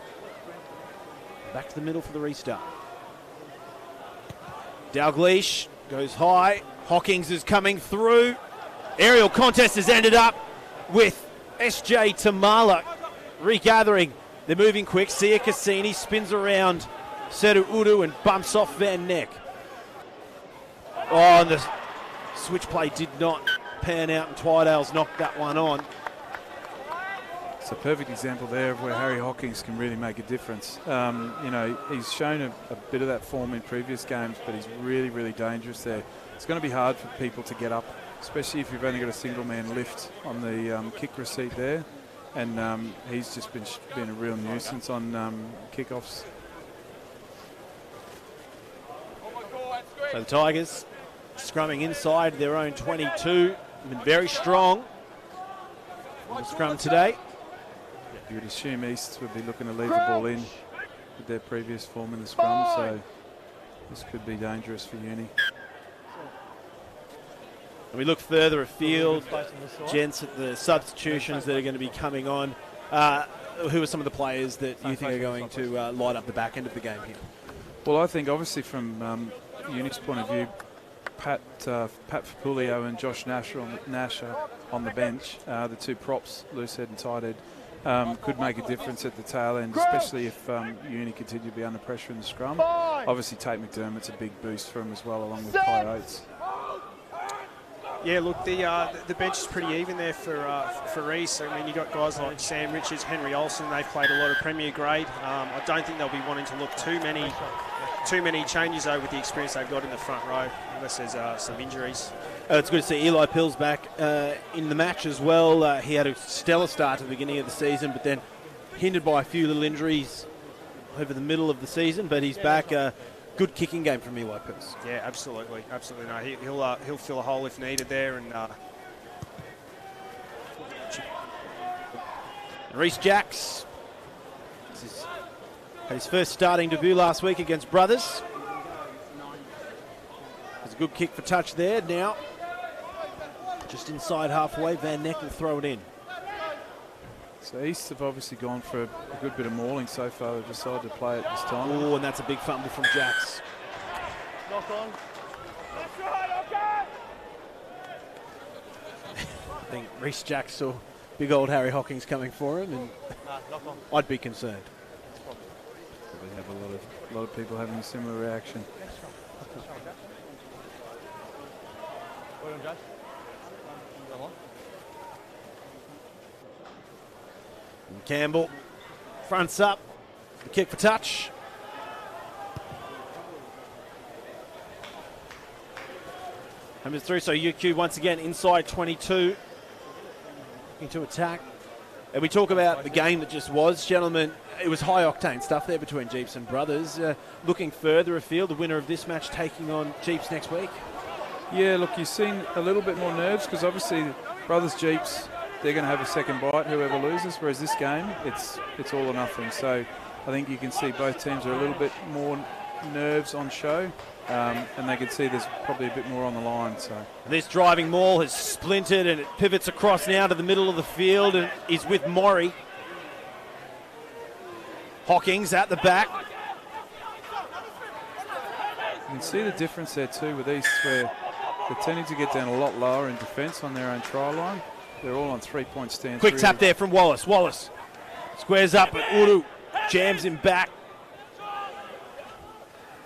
[SPEAKER 1] back to the middle for the restart. Dalgleish goes high. Hawkins is coming through. Aerial contest has ended up with SJ Tamala regathering. They're moving quick. Sia Cassini spins around Seru Uru and bumps off Van Neck. Oh, and the switch play did not pan out, and Twydale's knocked that one on.
[SPEAKER 2] It's a perfect example there of where Harry Hawkins can really make a difference. You know, he's shown a bit of that form in previous games, but he's really, really dangerous there. It's going to be hard for people to get up, especially if you've only got a single man lift on the kick receipt there. And he's just been a real nuisance on kickoffs.
[SPEAKER 1] So the Tigers scrumming inside their own 22. Been very strong in the scrum today.
[SPEAKER 2] You would assume East would be looking to leave the ball in with their previous form in the scrum, so this could be dangerous for Uni.
[SPEAKER 1] And we look further afield, gents, at the substitutions that are going to be coming on. Who are some of the players that you think are going to light up the back end of the game here?
[SPEAKER 2] Well, I think obviously from Uni's point of view, Pat Fapulio and Josh Nash on the bench, the two props, loose head and tight head, could make a difference at the tail end, especially if Uni continue to be under pressure in the scrum. Obviously, Tate McDermott's a big boost for him as well, along with Kai Oates.
[SPEAKER 3] Yeah, look, the bench is pretty even there for East. I mean, you got guys like Sam Richards, Henry Olsen. They've played a lot of Premier grade. I don't think they'll be wanting to look too many changes over with the experience they've got in the front row, unless there's some injuries.
[SPEAKER 1] It's good to see Eli Pill's back in the match as well. He had a stellar start to the beginning of the season, but then hindered by a few little injuries over the middle of the season. But he's back. Good kicking game from Eli Pills.
[SPEAKER 3] Yeah, absolutely. No, he'll fill a hole if needed there. And
[SPEAKER 1] Reece Jacks had his first starting debut last week against Brothers. There's a good kick for touch there. Now, just inside halfway, Van Neck will throw it in.
[SPEAKER 2] So East have obviously gone for a good bit of mauling so far. They've decided to play it this time.
[SPEAKER 1] Oh, and that's a big fumble from Jacks.
[SPEAKER 4] Knock on.
[SPEAKER 1] I think Reece Jacks saw big old Harry Hockings coming for him, and I'd be concerned.
[SPEAKER 2] Probably have a lot of people having a similar reaction.
[SPEAKER 4] Well done, Judge.
[SPEAKER 1] And Campbell fronts up, the kick for touch. Hammers through, so UQ once again inside 22, looking to attack. And we talk about the game that just was, gentlemen. It was high octane stuff there between Jeeps and Brothers. Looking further afield, the winner of this match taking on Jeeps next week.
[SPEAKER 2] Yeah, look, you've seen a little bit more nerves because obviously Brothers Jeeps, they're going to have a second bite, whoever loses, whereas this game, it's all or nothing. So I think you can see both teams are a little bit more nerves on show, and they can see there's probably a bit more on the line. So
[SPEAKER 1] this driving maul has splintered and it pivots across now to the middle of the field and is with Maury. Hockings at the back.
[SPEAKER 2] You can see the difference there too with East, where they're tending to get down a lot lower in defence on their own try line. They're all on 3-point stands.
[SPEAKER 1] Quick
[SPEAKER 2] really.
[SPEAKER 1] tap there from Wallace. Wallace squares up, but Uru jams him back.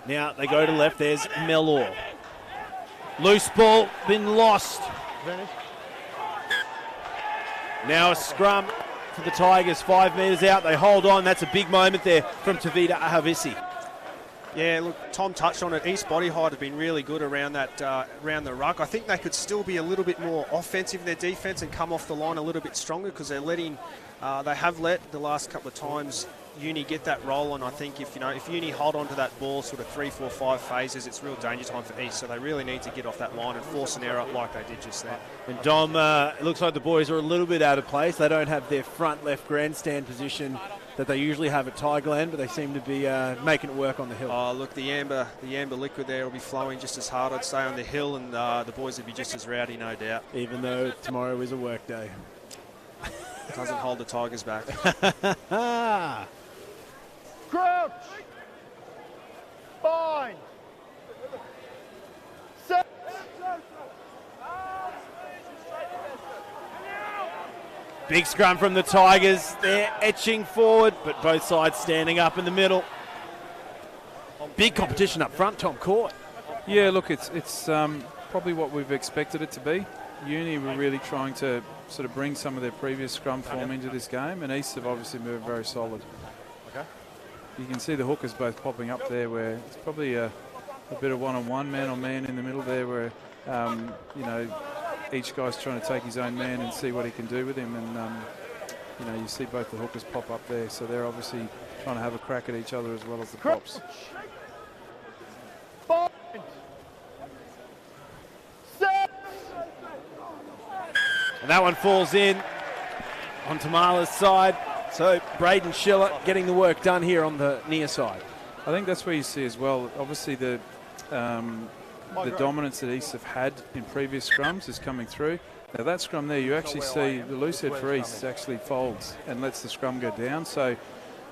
[SPEAKER 1] Now they go to left. There's Mellor. Loose ball, been lost. Now a scrum for the Tigers, 5 metres out. They hold on. That's a big moment there from Tavita Ahavisi.
[SPEAKER 3] yeah, look, Tom touched on it. East body height have been really good around that around the ruck. I think they could still be a little bit more offensive in their defence and come off the line a little bit stronger because they're letting. They have let the last couple of times Uni get that roll on. I think if Uni hold on to that ball sort of 3, 4, 5 phases, it's real danger time for East. So they really need to get off that line and force an error like they did just then.
[SPEAKER 1] And Dom, it looks like the boys are a little bit out of place. They don't have their front left grandstand position that they usually have at Tigerland, but they seem to be making it work on the hill.
[SPEAKER 3] Oh, look, the amber liquid there will be flowing just as hard, I'd say, on the hill, and the boys will be just as rowdy, no doubt.
[SPEAKER 1] Even though tomorrow is a work day.
[SPEAKER 3] Doesn't hold the Tigers back.
[SPEAKER 4] Crouch. Bind. Set.
[SPEAKER 1] Big scrum from the Tigers. They're etching forward, but both sides standing up in the middle. Big competition up front, Tom Court.
[SPEAKER 2] Yeah, look, it's probably what we've expected it to be. Uni were really trying to sort of bring some of their previous scrum form into this game, and East have obviously moved very solid.
[SPEAKER 4] Okay.
[SPEAKER 2] You can see the hookers both popping up there, where it's probably a bit of one-on-one, man-on-man in the middle there, where each guy's trying to take his own man and see what he can do with him, and you see both the hookers pop up there, so they're obviously trying to have a crack at each other as well as the props.
[SPEAKER 4] Bind. Set.
[SPEAKER 1] And that one falls in on Tamala's side. So Braden Schiller getting the work done here on the near side.
[SPEAKER 2] I think that's where you see as well, obviously the dominance that East have had in previous scrums is coming through. Now that scrum there, you actually see the loose head for East actually folds and lets the scrum go down. So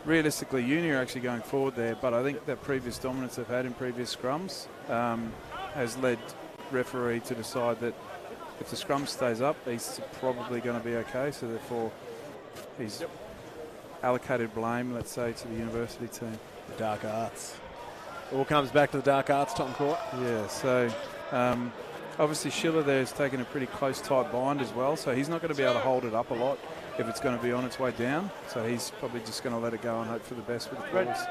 [SPEAKER 2] realistically, Uni are actually going forward there, but I think that previous dominance they've had in previous scrums has led referee to decide that if the scrum stays up, East's probably going to be okay. So therefore, he's allocated blame, let's say, to the university team.
[SPEAKER 1] The dark arts. All comes back to the dark arts, Tom Court.
[SPEAKER 2] Yeah, so Obviously, Schiller there has taken a pretty close, tight bind as well, so he's not going to be able to hold it up a lot if it's going to be on its way down. So he's probably just going to let it go and hope for the best with the calls.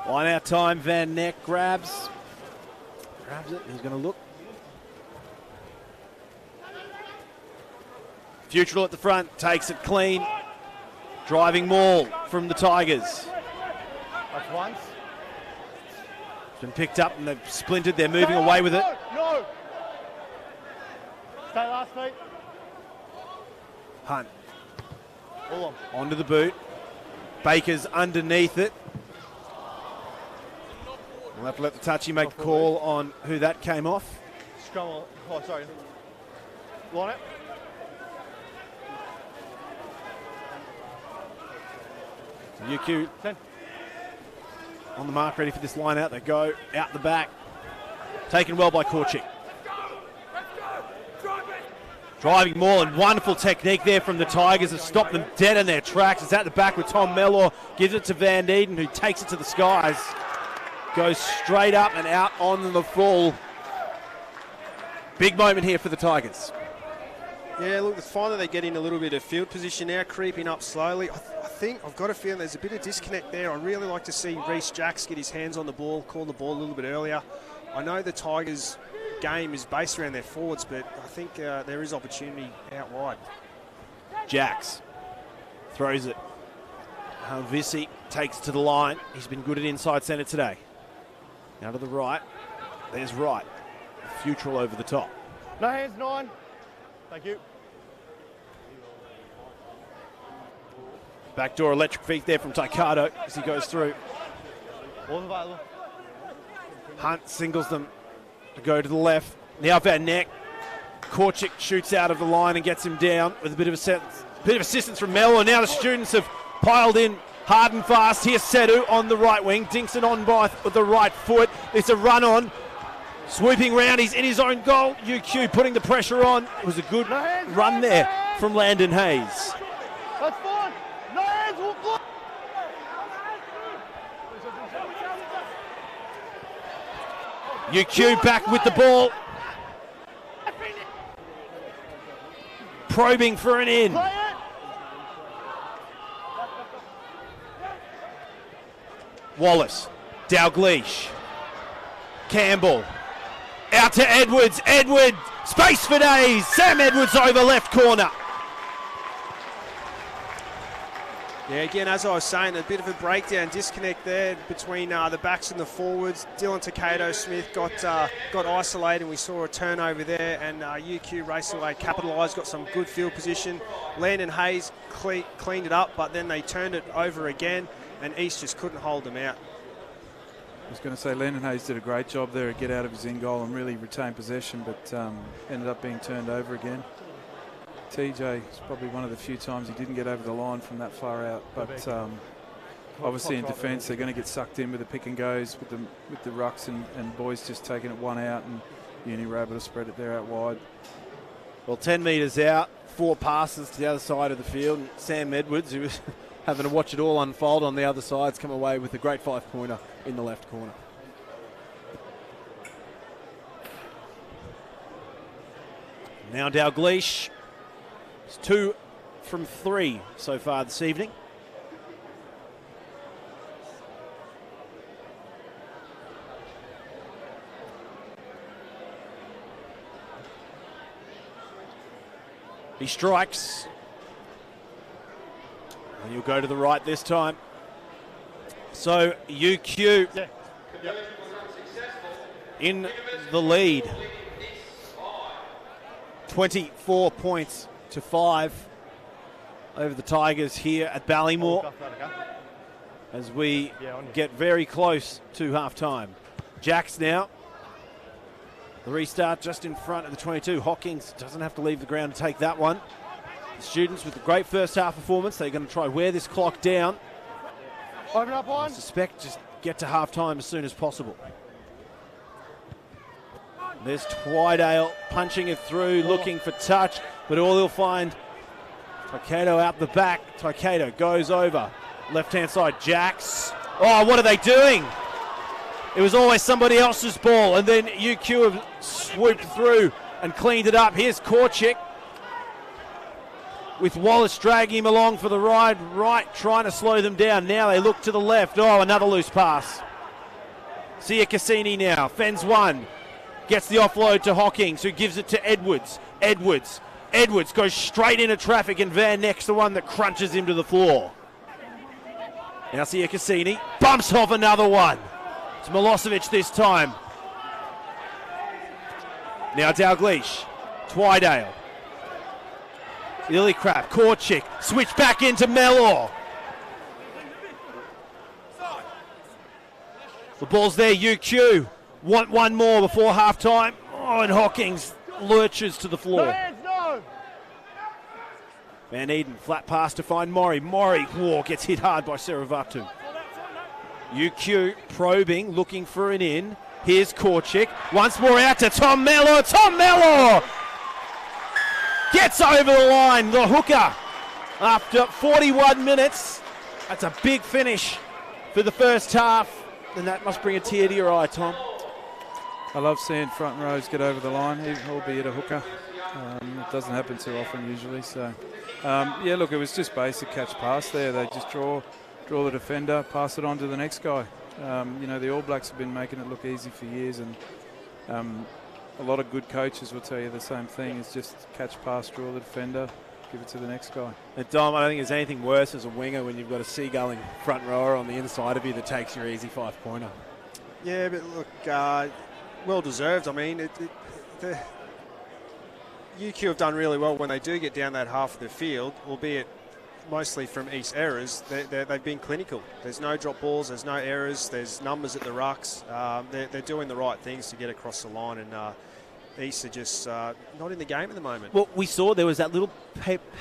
[SPEAKER 1] Line out time, Van Neck grabs it, he's going to look. Futrell at the front, takes it clean. Driving maul from the Tigers.
[SPEAKER 4] That's once.
[SPEAKER 1] It's been picked up and they've splintered, they're moving away with it.
[SPEAKER 4] No! Stay last feet.
[SPEAKER 1] Hunt
[SPEAKER 4] All on.
[SPEAKER 1] onto the boot. Baker's underneath it. We'll have to let the touchy make a call on who that came off.
[SPEAKER 4] Scrum on. Oh, sorry. Line it.
[SPEAKER 1] UQ
[SPEAKER 4] 10.
[SPEAKER 1] on the mark, ready for this line out. They go out the back. Taken well by Korchik. Driving maul and wonderful technique there from the Tigers have stopped them dead in their tracks. It's at the back with Tom Mellor. Gives it to Van Eden, who takes it to the skies. Goes straight up and out on the full. Big moment here for the Tigers.
[SPEAKER 3] Yeah, look, it's fine that they get in a little bit of field position now, creeping up slowly. I think I've got a feeling there's a bit of disconnect there. I really like to see Reece Jacks get his hands on the ball, call the ball a little bit earlier. I know the Tigers' game is based around their forwards, but I think there is opportunity out wide.
[SPEAKER 1] Jacks throws it. Vissi takes to the line. He's been good at inside centre today. Now to the right. There's Wright. Futrell over the top.
[SPEAKER 4] No hands, 9. Thank you.
[SPEAKER 1] Backdoor electric feet there from Taikato as he goes through.
[SPEAKER 4] All available.
[SPEAKER 1] Hunt singles them to go to the left. Now Van Neck. Korchik shoots out of the line and gets him down with a bit of assistance from Mel. And now the students have piled in hard and fast. Here's Sedu on the right wing. Dinks it on by with the right foot. It's a run on. Swooping round, he's in his own goal. UQ putting the pressure on. It was a good run there from Landon Hayes.
[SPEAKER 4] That's fine. No hands, we'll block.
[SPEAKER 1] UQ back with the ball. Probing for an in.
[SPEAKER 4] Play it.
[SPEAKER 1] Wallace, Dalgleish, Campbell, out to Edwards, Edward, space for days, Sam Edwards over left corner.
[SPEAKER 3] Yeah, again, as I was saying, a bit of a breakdown, disconnect there between the backs and the forwards. Dylan Tacato-Smith got isolated, and we saw a turnover there, and UQ raced away, capitalised, got some good field position. Landon Hayes cleaned it up, but then they turned it over again, and East just couldn't hold them out.
[SPEAKER 2] I was going to say Landon Hayes did a great job there at get out of his in goal and really retain possession, but ended up being turned over again. TJ is probably one of the few times he didn't get over the line from that far out, but obviously in defence they're going to get sucked in with the pick and goes with the rucks and boys just taking it one out, and Uni were able to spread it there out wide.
[SPEAKER 1] Well, 10 metres out, 4 passes to the other side of the field, and Sam Edwards, who was having to watch it all unfold on the other side's come away with a great 5-pointer in the left corner. Now Dalgleish. It's 2 from 3 so far this evening. He strikes. And he'll go to the right this time. So UQ in the lead. 24 points to 5 over the Tigers here at Ballymore as we get very close to half-time. Jacks now. The restart just in front of the 22. Hawkins doesn't have to leave the ground to take that one. The students with a great first half performance. They're going to try wear this clock down.
[SPEAKER 4] Open up one.
[SPEAKER 1] I suspect just get to half-time as soon as possible. There's Twydale punching it through, looking for touch, but all he'll find, Taikato out the back. Taikato goes over. Left-hand side, Jacks. Oh, what are they doing? It was always somebody else's ball, and then UQ have swooped through and cleaned it up. Here's Korchik with Wallace dragging him along for the ride, right, trying to slow them down. Now they look to the left. Oh, another loose pass. Sia Cassini now, fends one, gets the offload to Hawkins, who gives it to Edwards. Edwards goes straight into traffic, and Van Neck's the one that crunches him to the floor. Now Sia Cassini bumps off another one. It's Milosevic this time. Now Dalglish, Twydale, Lillycrap, Korchik, switch back into Mellor. The ball's there, UQ. Want one more before half-time. Oh, and Hawkins lurches to the floor. Van Eden, flat pass to find Maury. Maury, gets hit hard by Seravatu. UQ probing, looking for an in. Here's Korchik. Once more out to Tom Mellor. Tom Mellor gets over the line. The hooker after 41 minutes. That's a big finish for the first half. And that must bring a tear to your eye, Tom.
[SPEAKER 2] I love seeing front rows get over the line, albeit a hooker. It doesn't happen too often usually. So, yeah, look, it was just basic catch pass there. They just draw the defender, pass it on to the next guy. You know, the All Blacks have been making it look easy for years, and a lot of good coaches will tell you the same thing. It's just catch pass, draw the defender, give it to the next guy.
[SPEAKER 1] And Dom, I don't think there's anything worse as a winger when you've got a seagulling front rower on the inside of you that takes your easy 5-pointer.
[SPEAKER 3] Yeah, but look, well deserved. I mean, the UQ have done really well when they do get down that half of the field, albeit mostly from East errors. They've been clinical. There's no drop balls, there's no errors, there's numbers at the rucks. They're doing the right things to get across the line, and East are just not in the game at the moment.
[SPEAKER 1] Well, we saw there was that little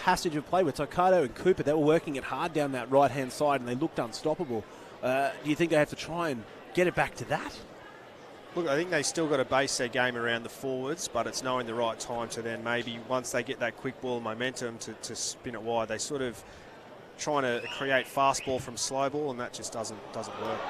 [SPEAKER 1] passage of play with Tokado and Cooper. They were working it hard down that right-hand side, and they looked unstoppable. Do you think they have to try and get it back to that?
[SPEAKER 3] Look, I think they still got to base their game around the forwards, but it's knowing the right time to then maybe once they get that quick ball momentum to spin it wide, they sort of trying to create fast ball from slow ball, and that just doesn't work.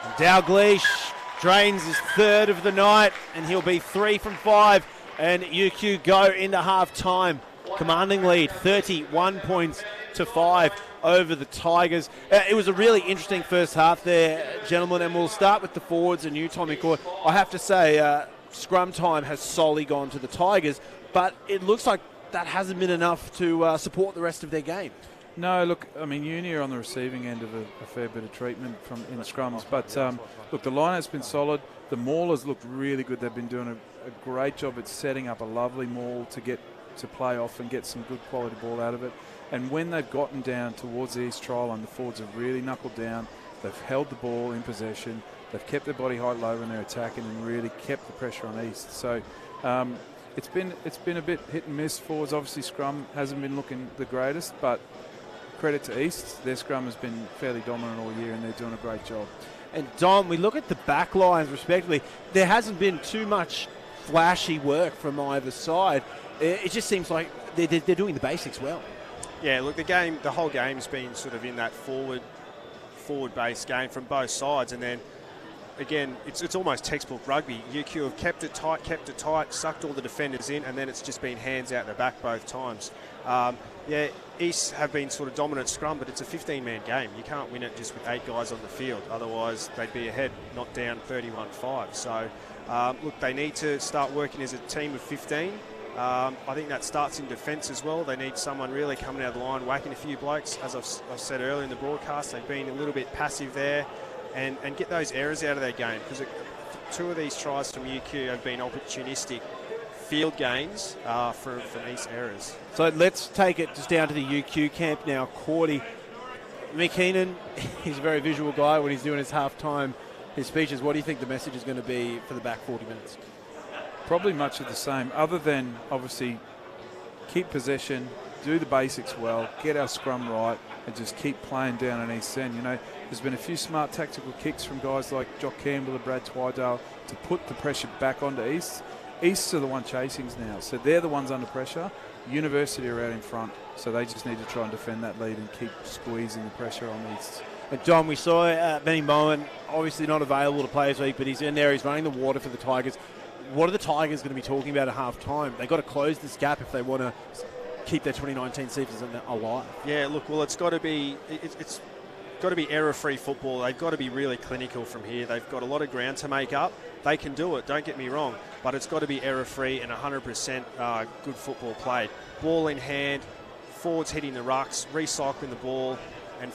[SPEAKER 1] And Dalglish drains his third of the night, and he'll be 3 from 5, and UQ go into half-time. Commanding lead, 31 points to 5 over the Tigers. It was a really interesting first half there, gentlemen, and we'll start with the forwards and you, Tommy Court. I have to say, scrum time has solely gone to the Tigers, but it looks like that hasn't been enough to support the rest of their game.
[SPEAKER 2] No, look, I mean, Uni are on the receiving end of a fair bit of treatment in scrums, but look, the line has been solid. The maulers look really good. They've been doing a great job at setting up a lovely maul to get to play off and get some good quality ball out of it. And when they've gotten down towards the East try line, the forwards have really knuckled down. They've held the ball in possession. They've kept their body height low when they're attacking and really kept the pressure on East. So it's been a bit hit and miss. Forwards, obviously, scrum hasn't been looking the greatest, but credit to East. Their scrum has been fairly dominant all year, and they're doing a great job.
[SPEAKER 1] And Dom, we look at the back lines respectively. There hasn't been too much flashy work from either side. It just seems like they're doing the basics well.
[SPEAKER 3] Yeah, look, the whole game's been sort of in that forward-based game from both sides, and then again, it's almost textbook rugby. UQ have kept it tight, sucked all the defenders in, and then it's just been hands out the back both times. Yeah, East have been sort of dominant scrum, but it's a 15-man game. You can't win it just with 8 guys on the field. Otherwise, they'd be ahead, not down 31-5. So, look, they need to start working as a team of 15. I think that starts in defence as well. They need someone really coming out of the line, whacking a few blokes. As I've said earlier in the broadcast, they've been a little bit passive there, and get those errors out of their game, because 2 of these tries from UQ have been opportunistic field gains from East errors.
[SPEAKER 1] So let's take it just down to the UQ camp now. Cordy McKeenan, he's a very visual guy when he's doing his halftime, his speeches. What do you think the message is going to be for the back 40 minutes?
[SPEAKER 2] Probably much of the same, other than obviously keep possession, do the basics well, get our scrum right, and just keep playing down an East end. You know, there's been a few smart tactical kicks from guys like Jock Campbell and Brad Twydale to put the pressure back onto East. East are the one chasings now, so they're the ones under pressure. University are out in front, so they just need to try and defend that lead and keep squeezing the pressure on East.
[SPEAKER 1] And John, we saw Benny Moen, obviously not available to play this week, but he's in there. He's running the water for the Tigers. What are the Tigers going to be talking about at half-time? They've got to close this gap if they want to keep their 2019 season alive.
[SPEAKER 3] Yeah, look, well, it's got to be error-free football. They've got to be really clinical from here. They've got a lot of ground to make up. They can do it, don't get me wrong, but it's got to be error-free and 100% good football played. Ball in hand, forwards hitting the rucks, recycling the ball, and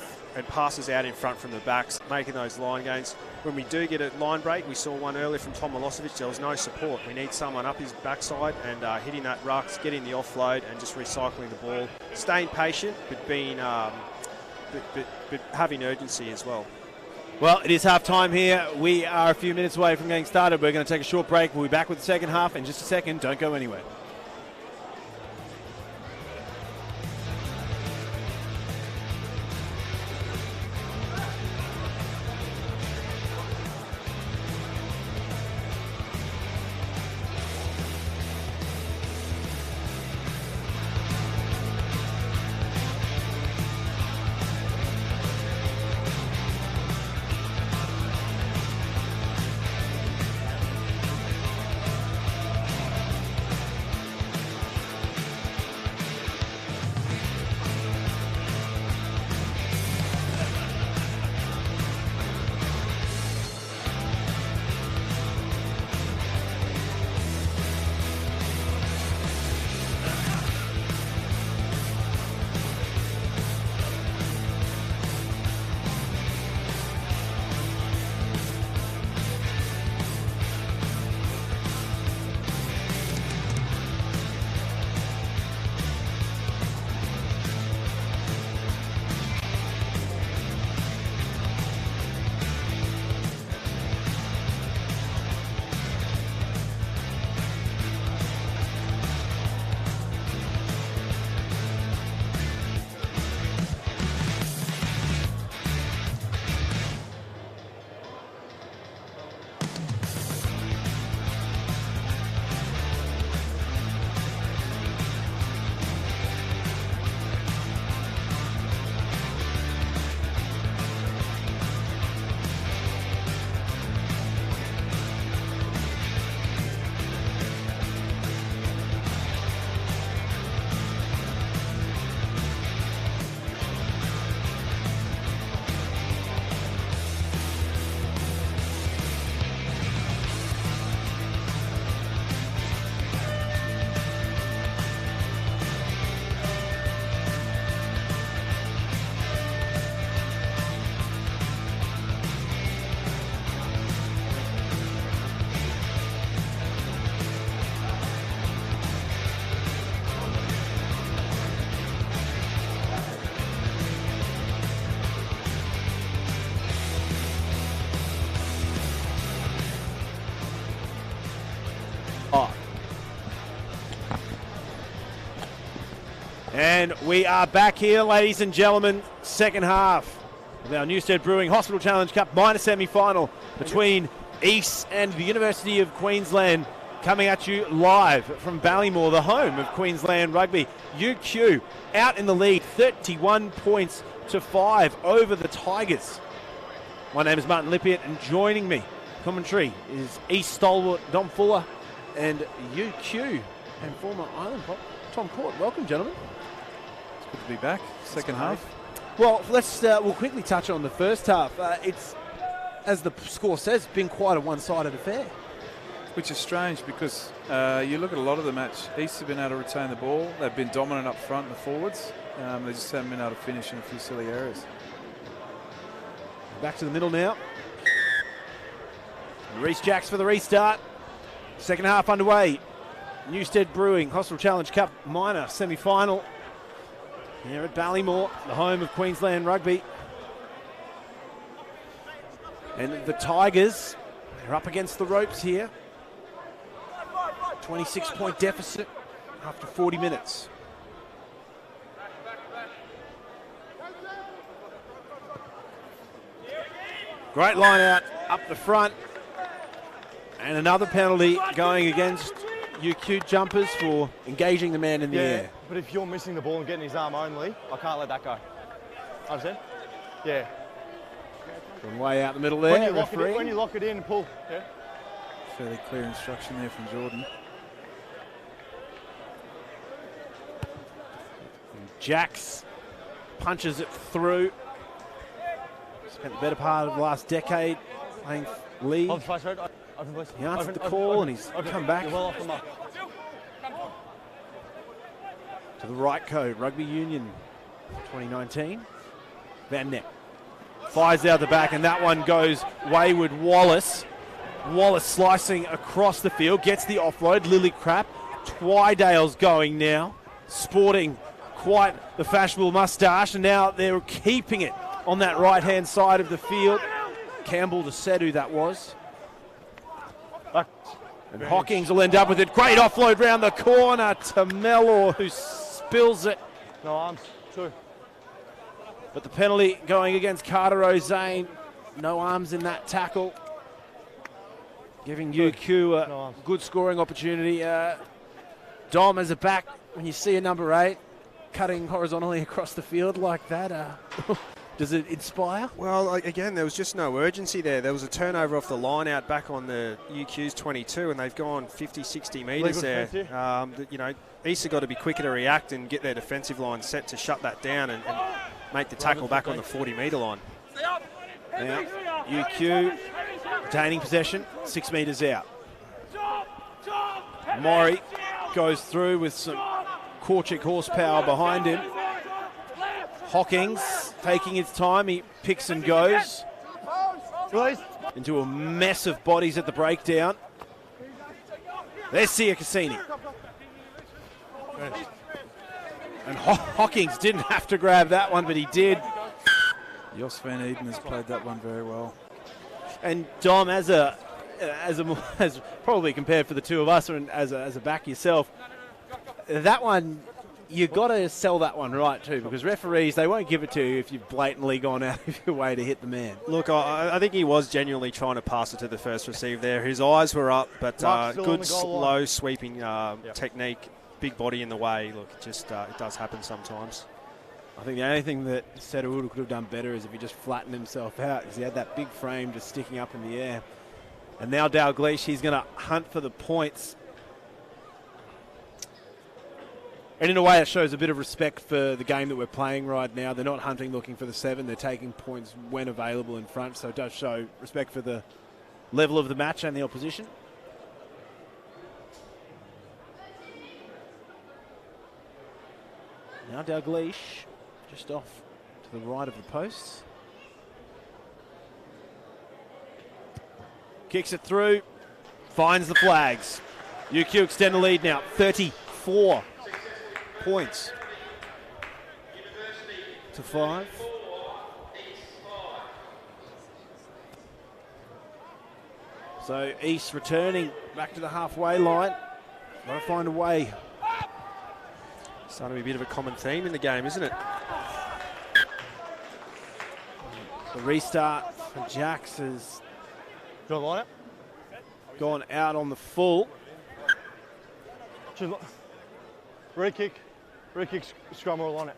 [SPEAKER 3] passes out in front from the backs, making those line gains. When we do get a line break, we saw one earlier from Tom Milosevic, there was no support. We need someone up his backside and hitting that rucks, getting the offload and just recycling the ball. Staying patient, but being but having urgency as well.
[SPEAKER 1] Well, it is half-time here. We are a few minutes away from getting started. We're going to take a short break. We'll be back with the second half in just a second. Don't go anywhere. And we are back here, ladies and gentlemen, second half of our Newstead Brewing Hospital Challenge Cup minor semi-final between East and the University of Queensland, coming at you live from Ballymore, the home of Queensland Rugby. UQ out in the lead, 31 points to 5 over the Tigers. My name is Martin Lippiett, and joining me, commentary, is East stalwart Dom Fuller and UQ and former Island Pop Tom Court. Welcome, gentlemen.
[SPEAKER 2] It's good to be back. Second half.
[SPEAKER 1] Well, we'll quickly touch on the first half. It's, as the score says, been quite a one-sided affair.
[SPEAKER 2] Which is strange because you look at a lot of the match, East have been able to retain the ball. They've been dominant up front in the forwards. They just haven't been able to finish in a few silly areas.
[SPEAKER 1] Back to the middle now. Reece Jacks for the restart. Second half underway. Newstead Brewing Hospital Challenge Cup minor semi-final here at Ballymore, the home of Queensland Rugby. And the Tigers, they're up against the ropes here. 26-point deficit after 40 minutes. Great line out up the front. And another penalty going against UQ jumpers for engaging the man in the air.
[SPEAKER 4] But if you're missing the ball and getting his arm only, I can't let that go. Understand? Yeah.
[SPEAKER 1] Gone way out the middle
[SPEAKER 4] When
[SPEAKER 1] there.
[SPEAKER 4] you lock it in, pull. Yeah.
[SPEAKER 2] Fairly clear instruction there from Jordan.
[SPEAKER 1] Jacks punches it through. Spent the better part of the last decade playing league. He answered the call and he's come back to the right code. Rugby Union 2019. Van Neck fires out the back and that one goes wayward. Wallace slicing across the field, gets the offload. Lily Crap. Twydale's going now, sporting quite the fashionable moustache, and now they're keeping it on that right-hand side of the field. Campbell to said who that was. And Hawkins will end up with it. Great offload round the corner to Mellor, who spills it.
[SPEAKER 4] No arms, 2.
[SPEAKER 1] But the penalty going against Carter O'Zane. No arms in that tackle. Giving UQ a good scoring opportunity. Dom as a back, when you see a number 8 cutting horizontally across the field like that, does it inspire?
[SPEAKER 3] Well, again, there was just no urgency there. There was a turnover off the line out back on the UQ's 22, and they've gone 50, 60 metres there. You know, East have got to be quicker to react and get their defensive line set to shut that down and make the tackle back on the 40-metre line.
[SPEAKER 1] Now, UQ retaining possession, 6 metres out. Maury goes through with some Korchik horsepower behind him. Hawkins taking his time, he picks and goes into a mess of bodies at the breakdown. There's Sia Cassini. And Hawkins didn't have to grab that one, but he did.
[SPEAKER 2] Jos van Eden has played that one very well.
[SPEAKER 1] And Dom, as probably compared for the two of us, and as a back yourself, that one, you got to sell that one right too, because referees, they won't give it to you if you've blatantly gone out of your way to hit the man.
[SPEAKER 3] Look, I think he was genuinely trying to pass it to the first receive there. His eyes were up, but good slow sweeping technique, big body in the way. Look, it does happen sometimes.
[SPEAKER 1] I think the only thing that Setterwood could have done better is if he just flattened himself out, because he had that big frame just sticking up in the air. And now Dalgleish, he's going to hunt for the points. And in a way, it shows a bit of respect for the game that we're playing right now. They're not hunting, looking for the 7. They're taking points when available in front. So it does show respect for the level of the match and the opposition. Now Dalgleish just off to the right of the posts. Kicks it through, finds the flags. UQ extend the lead now, 34 points to 5. So East returning back to the halfway line. Got to find a way.
[SPEAKER 3] Starting to be a bit of a common theme in the game, isn't it?
[SPEAKER 1] The restart for Jacks has gone out on the full.
[SPEAKER 4] Re-kick, scrum or line it.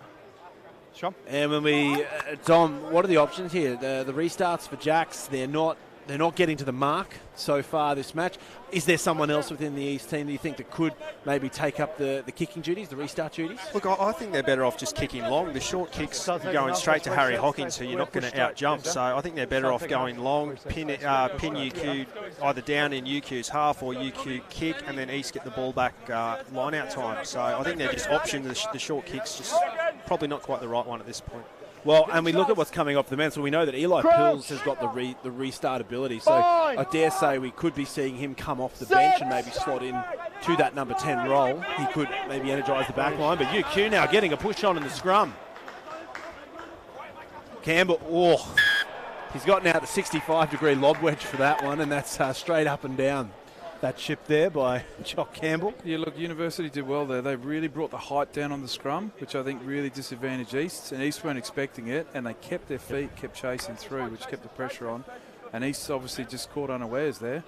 [SPEAKER 4] Scrum.
[SPEAKER 1] And when we, Dom, what are the options here? The restarts for Jacks, they're not getting to the mark so far this match. Is there someone else within the East team that you think that could maybe take up the kicking duties, the restart duties?
[SPEAKER 3] Look, I think they're better off just kicking long. The short kicks are going straight to Harry Hawkins, who you're not going to out-jump. So I think they're better off going long, pin UQ either down in UQ's half or UQ kick, and then East get the ball back line-out time. So I think they're just optioning the short kicks, just probably not quite the right one at this point.
[SPEAKER 1] Well, and we look at what's coming off the men, so we know that Eli Pills has got the restart ability. So I dare say we could be seeing him come off the bench and maybe slot in to that number 10 role. He could maybe energise the back line, but UQ now getting a push on in the scrum. Campbell, he's gotten out the 65-degree lob wedge for that one, and that's straight up and down. That chip there by Jock Campbell.
[SPEAKER 2] Yeah, look, University did well there. They really brought the height down on the scrum, which I think really disadvantaged East. And East weren't expecting it, and they kept their feet, kept chasing through, which kept the pressure on. And East obviously just caught unawares there.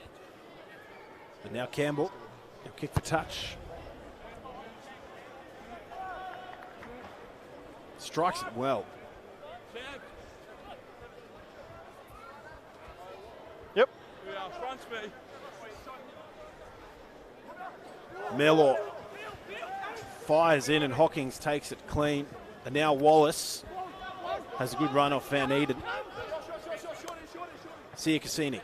[SPEAKER 1] But now Campbell, he'll kick for touch. Strikes it well. Mellor fires in and Hawkins takes it clean. And now Wallace has a good run off Van Eden. Sia Cassini.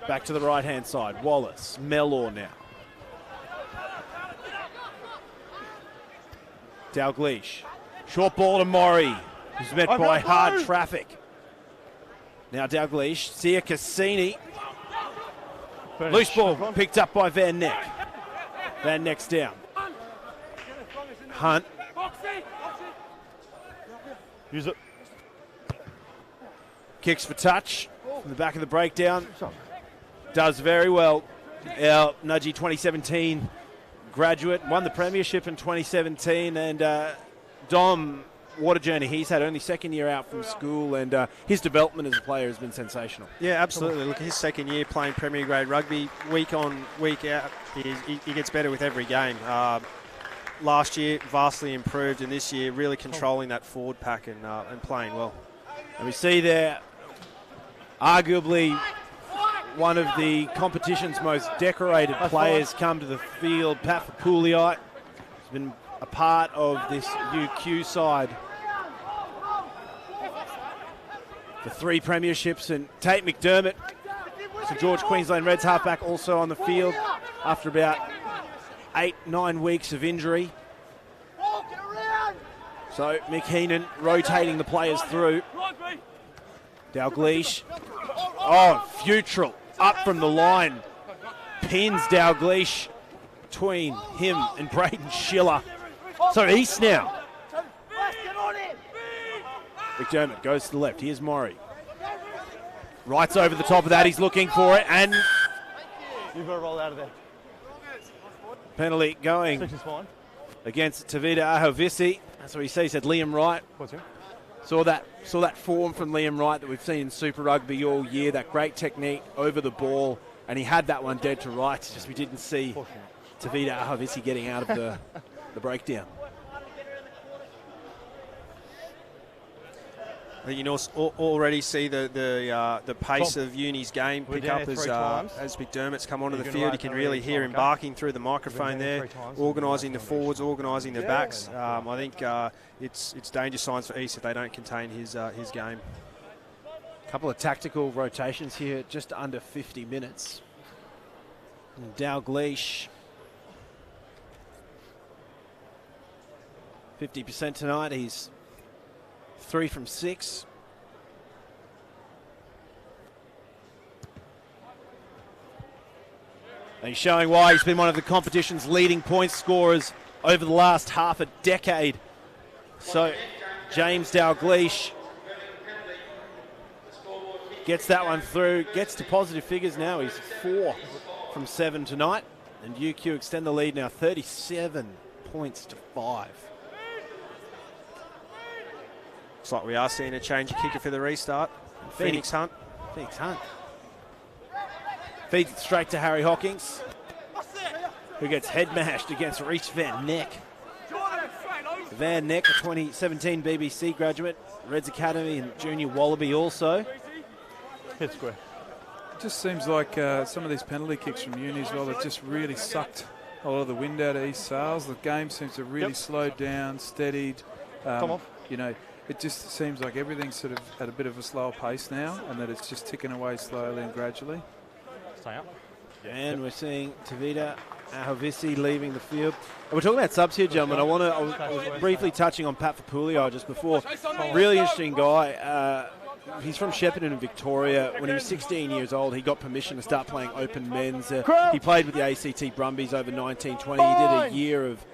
[SPEAKER 1] Back to the right-hand side. Wallace. Mellor now. Dalglish. Short ball to Maury, who's met by hard traffic. Now Dalglish. Sia Cassini. Loose ball picked up by Van Neck. Van Neck's down. Hunt.
[SPEAKER 4] Use it.
[SPEAKER 1] Kicks for touch from the back of the breakdown. Does very well. Our Nudgy 2017 graduate, won the premiership in 2017, and Dom, what a journey he's had. Only second year out from school, and his development as a player has been sensational.
[SPEAKER 3] Yeah, absolutely. Look, his second year playing Premier Grade rugby, week on, week out, he gets better with every game. Last year, vastly improved, and this year, really controlling that forward pack and playing well.
[SPEAKER 1] And we see there, arguably, one of the competition's most decorated players come to the field. Pat Fapulii has been a part of this UQ side for 3 premierships. And Tate McDermott, St George Queensland Reds halfback, also on the field after about 8-9 weeks of injury. So Mick Heenan rotating the players through. Dalglish. Oh, Futrell up from the line. Pins Dalglish between him and Braden Schiller. So East now. McDermott goes to the left. Here's Maury. Rights over the top of that. He's looking for it. And
[SPEAKER 4] You've got to roll out of there.
[SPEAKER 1] penalty going
[SPEAKER 4] Section's fine.
[SPEAKER 1] against Tavita Ahovisi. That's what he said. He said Liam Wright.
[SPEAKER 4] What's here?
[SPEAKER 1] Saw that form from Liam Wright that we've seen in Super Rugby all year, that great technique over the ball, and he had that one dead to rights, just we didn't see Tavita Ahovisi getting out of the breakdown.
[SPEAKER 3] I think you know, already see the pace of Uni's game pick up as McDermott's come onto the field. You can really hear him barking through the microphone there, organising the forwards, organising the backs. I think it's danger signs for East if they don't contain his game.
[SPEAKER 1] A couple of tactical rotations here, just under 50 minutes. And Dalglish, 50% tonight. He's 3 from 6. And he's showing why he's been one of the competition's leading point scorers over the last half a decade. So James Dalglish gets that one through, gets to positive figures now. He's 4 from 7 tonight. And UQ extend the lead now 37 points to 5.
[SPEAKER 3] Looks like we are seeing a change of kicker for the restart. Phoenix Hunt.
[SPEAKER 1] Phoenix Hunt. Feeds it straight to Harry Hawkins, who gets head mashed against Reece Van Neck. Van Neck, a 2017 BBC graduate, Reds Academy and Junior Wallaby also.
[SPEAKER 4] Hit square.
[SPEAKER 2] It just seems like some of these penalty kicks from Uni as well have just really sucked a lot of the wind out of East Sales. The game seems to really slowed down, steadied.
[SPEAKER 4] Come off.
[SPEAKER 2] You know, it just seems like everything's sort of at a bit of a slower pace now, and that it's just ticking away slowly and gradually.
[SPEAKER 4] Stay up.
[SPEAKER 1] And we're seeing Tavita Ahovisi leaving the field. And we're talking about subs here, gentlemen. I was briefly touching on Pat Fapulii just before. Really interesting guy. He's from Shepparton in Victoria. When he was 16 years old, he got permission to start playing open men's. He played with the ACT Brumbies over 19-20. He did a year of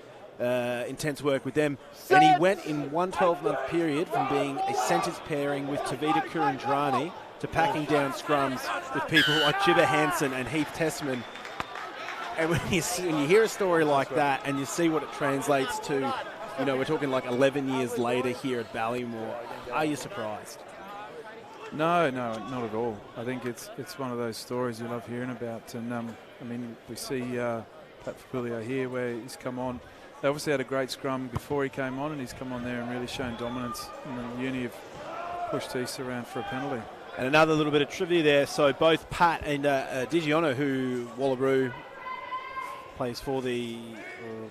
[SPEAKER 1] intense work with them. And he went in one 12-month period from being a centres pairing with Tavita Kurandrani to packing down scrums with people like Chibba Hansen and Heath Tessman. And when you hear a story like that and you see what it translates to, you know, we're talking like 11 years later here at Ballymore, are you surprised?
[SPEAKER 2] No, not at all. I think it's one of those stories you love hearing about. And, I mean, we see Pat Fapulii here where he's come on They obviously had a great scrum before he came on, and he's come on there and really shown dominance. And the Uni have pushed East around for a penalty.
[SPEAKER 1] And another little bit of trivia there. So both Pat and Digiano, who Wallaroo plays for the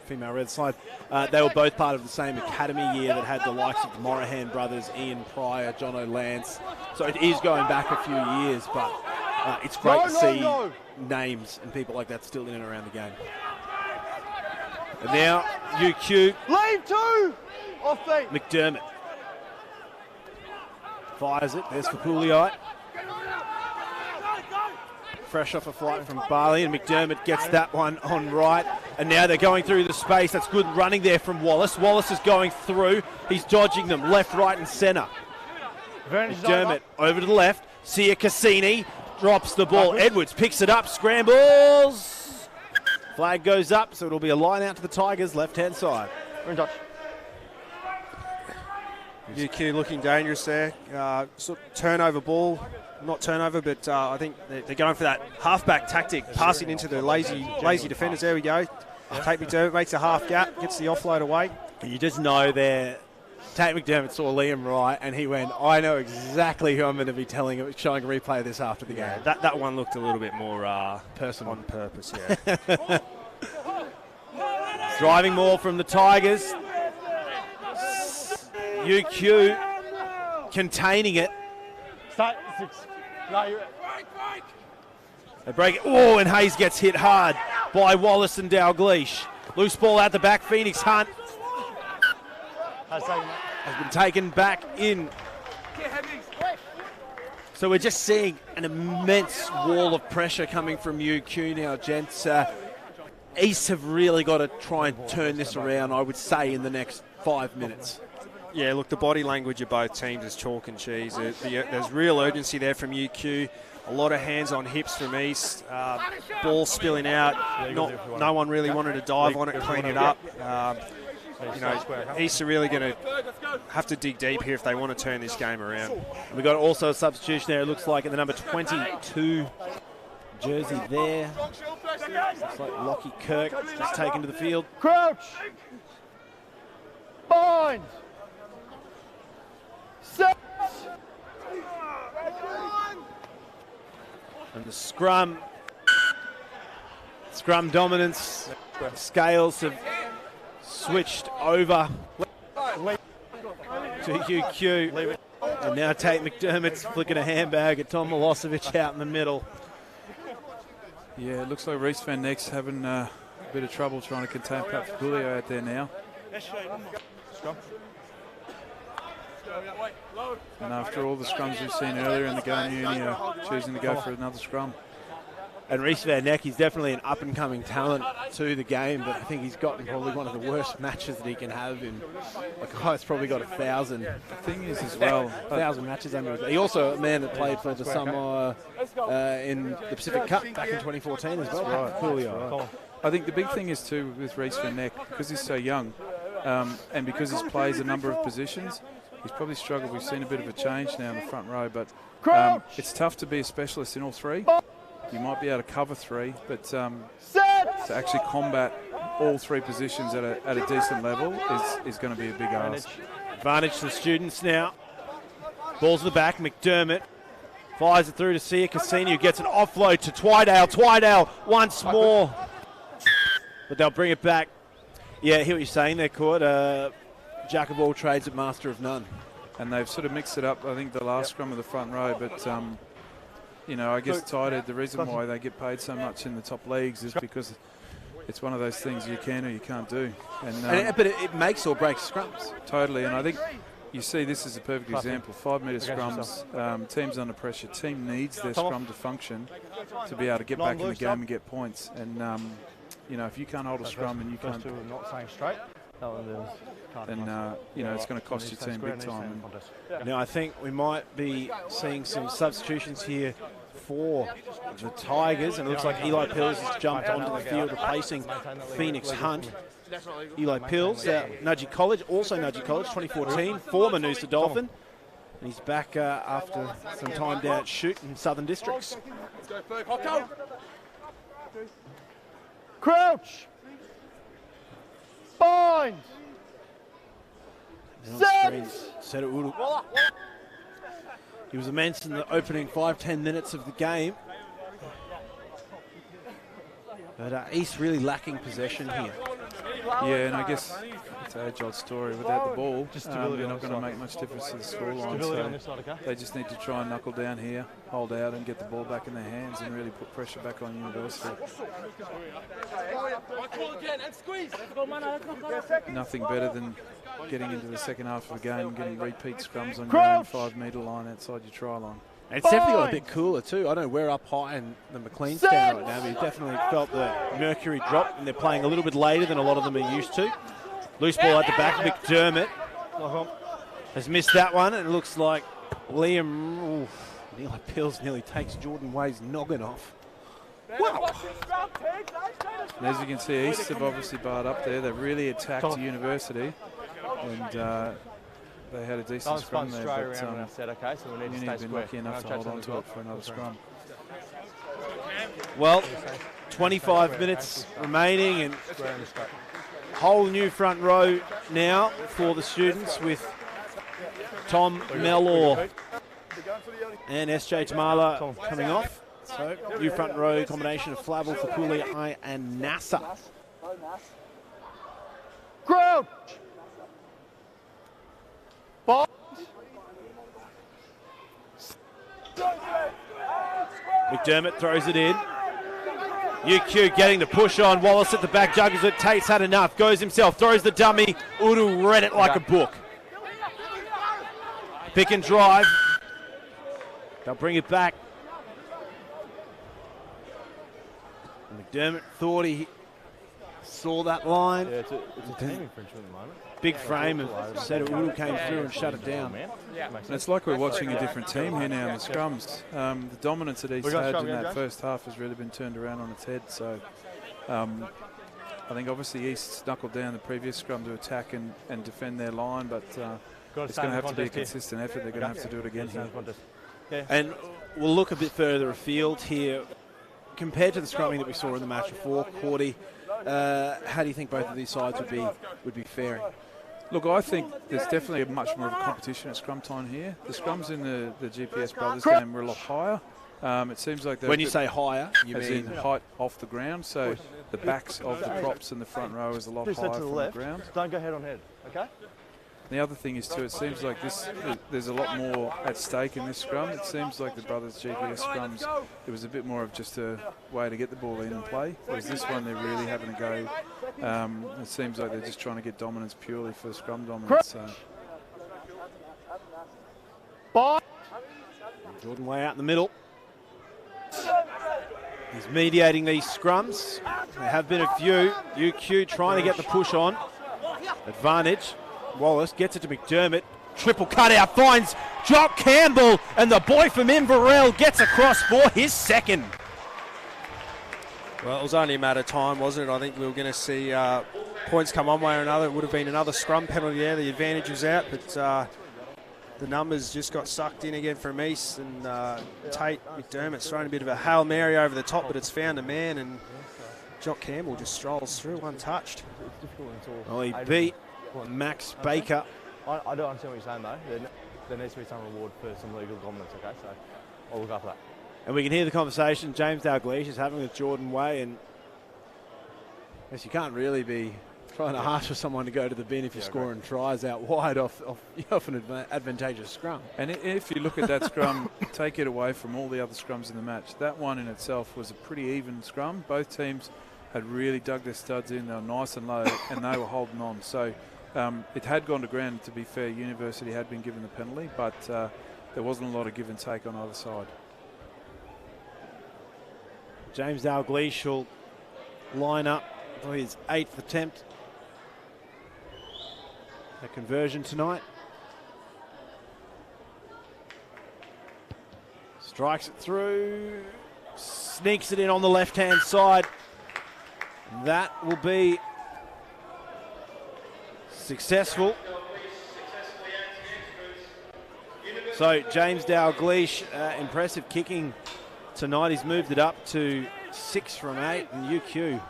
[SPEAKER 1] female red side, they were both part of the same academy year that had the likes of the Morahan brothers, Ian Pryor, Jono Lance. So it is going back a few years, but it's great to see names and people like that still in and around the game. And now UQ.
[SPEAKER 4] Leave 2 off feet.
[SPEAKER 1] McDermott fires it. There's Fapulii. Fresh off a flight from Barley, and McDermott gets that one on right. And now they're going through the space. That's good running there from Wallace. Wallace is going through. He's dodging them left, right, and centre. McDermott over to the left. Sia Cassini drops the ball. Edwards picks it up, scrambles. Flag goes up, so it'll be a line out to the Tigers, left-hand side.
[SPEAKER 4] We're in touch.
[SPEAKER 3] UQ looking dangerous there. Sort of turnover ball. Not turnover, but I think they're going for that halfback tactic, passing into the lazy defenders. There we go. Tate McDermott makes a half gap, gets the offload away.
[SPEAKER 1] You just know there, Tate McDermott saw Liam Wright, and he went, I know exactly who I'm going to be showing a replay of this after the game.
[SPEAKER 3] That one looked a little bit more personal. On purpose, yeah.
[SPEAKER 1] Driving more from the Tigers. UQ containing it.
[SPEAKER 4] Start 6. No, you're
[SPEAKER 1] They break it. Oh, and Hayes gets hit hard by Wallace and Dalgleish. Loose ball out the back. Phoenix Hunt has been taken back in. So we're just seeing an immense wall of pressure coming from UQ now, gents. East have really got to try and turn this around, I would say, in the next 5 minutes.
[SPEAKER 3] Yeah, look, the body language of both teams is chalk and cheese. There's real urgency there from UQ. A lot of hands on hips from East. Ball spilling out. No one really wanted to dive on it, clean it up. East are really going to have to dig deep here if they want to turn this game around.
[SPEAKER 1] We've got also a substitution there, it looks like, in the number 22 jersey there. Looks like Lockie Kirk just taken to the field.
[SPEAKER 4] Crouch. Bind. Set.
[SPEAKER 1] And the scrum dominance. Scales have switched over to UQ. And now Tate McDermott's flicking a handbag at Tom Milosevic out in the middle.
[SPEAKER 2] Yeah, it looks like Reece Van Nek's having a bit of trouble trying to contain Pat Fapulii out there now. And after all the scrums we've seen earlier in the game, Uni are choosing to go for another scrum.
[SPEAKER 1] And Reece Van Nek, he's definitely an up-and-coming talent to the game, but I think he's gotten probably one of the worst matches that he can have in, like, oh, it's probably got 1,000.
[SPEAKER 2] The thing is as well,
[SPEAKER 1] 1,000 matches under his. He also a man that played for the Samoa in the Pacific Cup back in 2014 as well.
[SPEAKER 2] Right. I think the big thing is too with Reece Van Nek, because he's so young, and because he plays a number of positions, he's probably struggled. We've seen a bit of a change now in the front row, but it's tough to be a specialist in all three. You might be able to cover three, but to actually combat all three positions at a decent level is going to be a big ask.
[SPEAKER 1] Advantage to the students now. Ball's in the back. McDermott fires it through to Sia Cassini, who gets an offload to Twydale. Twydale once more. But they'll bring it back. Yeah, I hear what you're saying there, Court. Jack of all trades and master of none.
[SPEAKER 2] And they've sort of mixed it up, I think, the last scrum of the front row, but you know, I guess Tided, the reason why they get paid so much in the top leagues is because it's one of those things you can or you can't do.
[SPEAKER 1] But it makes or breaks scrums.
[SPEAKER 2] Totally, and I think you see this is a perfect example. 5 metre scrums, teams under pressure. Team needs their scrum to function to be able to get back in the game and get points. And, you know, if you can't hold a scrum and you can't, then, you know, it's going to cost your team big time.
[SPEAKER 1] Now, I think we might be seeing some substitutions here for the Tigers, and it looks like Eli Pills has jumped onto the field, replacing Phoenix Hunt. Eli Pills, Nudgee College, 2014, former Noosa Dolphin. And he's back after some time down at Shute in Southern Districts.
[SPEAKER 4] Crouch. Ball. Lines.
[SPEAKER 1] Set it Uru. He was immense in the opening 5-10 minutes of the game. But East really lacking possession here.
[SPEAKER 2] Yeah, and I guess it's an age-old story. Without the ball, they're not going to make much difference to the scoreline. So they just need to try and knuckle down here, hold out, and get the ball back in their hands and really put pressure back on University. Nothing better than getting into the second half of the game and getting repeat scrums on your own 5-metre line outside your try line.
[SPEAKER 1] It's definitely got a bit cooler too. I know we're up high in the McLean stand right now, but you definitely felt the mercury drop, and they're playing a little bit later than a lot of them are used to. Loose ball at the back. McDermott has missed that one, and it looks like Liam Pills nearly takes Jordan Way's noggin off. Wow.
[SPEAKER 2] And as you can see, East have obviously barred up there. They've really attacked University, and they had a decent scrum there, but Uni have been lucky enough to hold on to it for another scrum.
[SPEAKER 1] Well, 25 minutes remaining, and whole new front row now for the students with Tom Mellor and SJ Tamala coming off. So, new front row combination of Flavel, Fakuli, and Nasser.
[SPEAKER 4] Ground. Ball.
[SPEAKER 1] McDermott throws it in. UQ getting the push on. Wallace at the back, juggles it. Tate's had enough. Goes himself. Throws the dummy. Uru read it like a book. Pick and drive. They'll bring it back. McDermott thought he saw that line.
[SPEAKER 4] Yeah, it's a team infringement at the moment.
[SPEAKER 1] Big frame of Seta Uru came through and shut it down.
[SPEAKER 2] And it's like we're watching a different team here now in the scrums. The dominance that East had in that first half has really been turned around on its head. So I think obviously East knuckled down the previous scrum to attack and defend their line, but it's going to have to be a consistent effort. They're going to have to do it again here.
[SPEAKER 1] And we'll look a bit further afield here. Compared to the scrumming that we saw in the match before, Cordy, how do you think both of these sides would be faring?
[SPEAKER 2] Look, I think there's definitely much more of a competition at scrum time here. The scrums in the GPS Brothers game were a lot higher. It seems like
[SPEAKER 1] when you say higher, you
[SPEAKER 2] mean height off the ground. So the backs of the props in the front row is a lot higher from the ground.
[SPEAKER 4] Don't go head on head, okay?
[SPEAKER 2] The other thing is too, it seems like there's a lot more at stake in this scrum. It seems like the Brothers GPS scrums, it was a bit more of just a way to get the ball in and play. Whereas this one, they're really having a go. It seems like they're just trying to get dominance purely for scrum dominance.
[SPEAKER 1] Jordan Way out in the middle. He's mediating these scrums. There have been a few. UQ trying to get the push on. Advantage. Wallace gets it to McDermott. Triple cutout, finds Jock Campbell, and the boy from Inverell gets across for his second.
[SPEAKER 3] Well, it was only a matter of time, wasn't it? I think we were going to see points come one way or another. It would have been another scrum penalty there. The advantage was out, but the numbers just got sucked in again from East, and Tate McDermott's thrown a bit of a Hail Mary over the top, but it's found a man, and Jock Campbell just strolls through untouched.
[SPEAKER 1] Well, he beat Max Baker.
[SPEAKER 4] I don't understand what you're saying, though. There needs to be some reward for some legal dominance, okay? So I'll look after that.
[SPEAKER 1] And we can hear the conversation James Dalgleish is having with Jordan Way, and I guess you can't really be trying to ask for someone to go to the bin if you're scoring tries out wide off an advantageous scrum.
[SPEAKER 2] And if you look at that scrum, take it away from all the other scrums in the match, that one in itself was a pretty even scrum. Both teams had really dug their studs in. They were nice and low, and they were holding on. So it had gone to ground. To be fair, University had been given the penalty, but there wasn't a lot of give and take on either side.
[SPEAKER 1] James Dalgleish will line up for his 8th attempt at conversion tonight. Strikes it through, sneaks it in on the left-hand side. That will be successful. So James Dalgleish, impressive kicking tonight. He's moved it up to 6 from 8, and UQ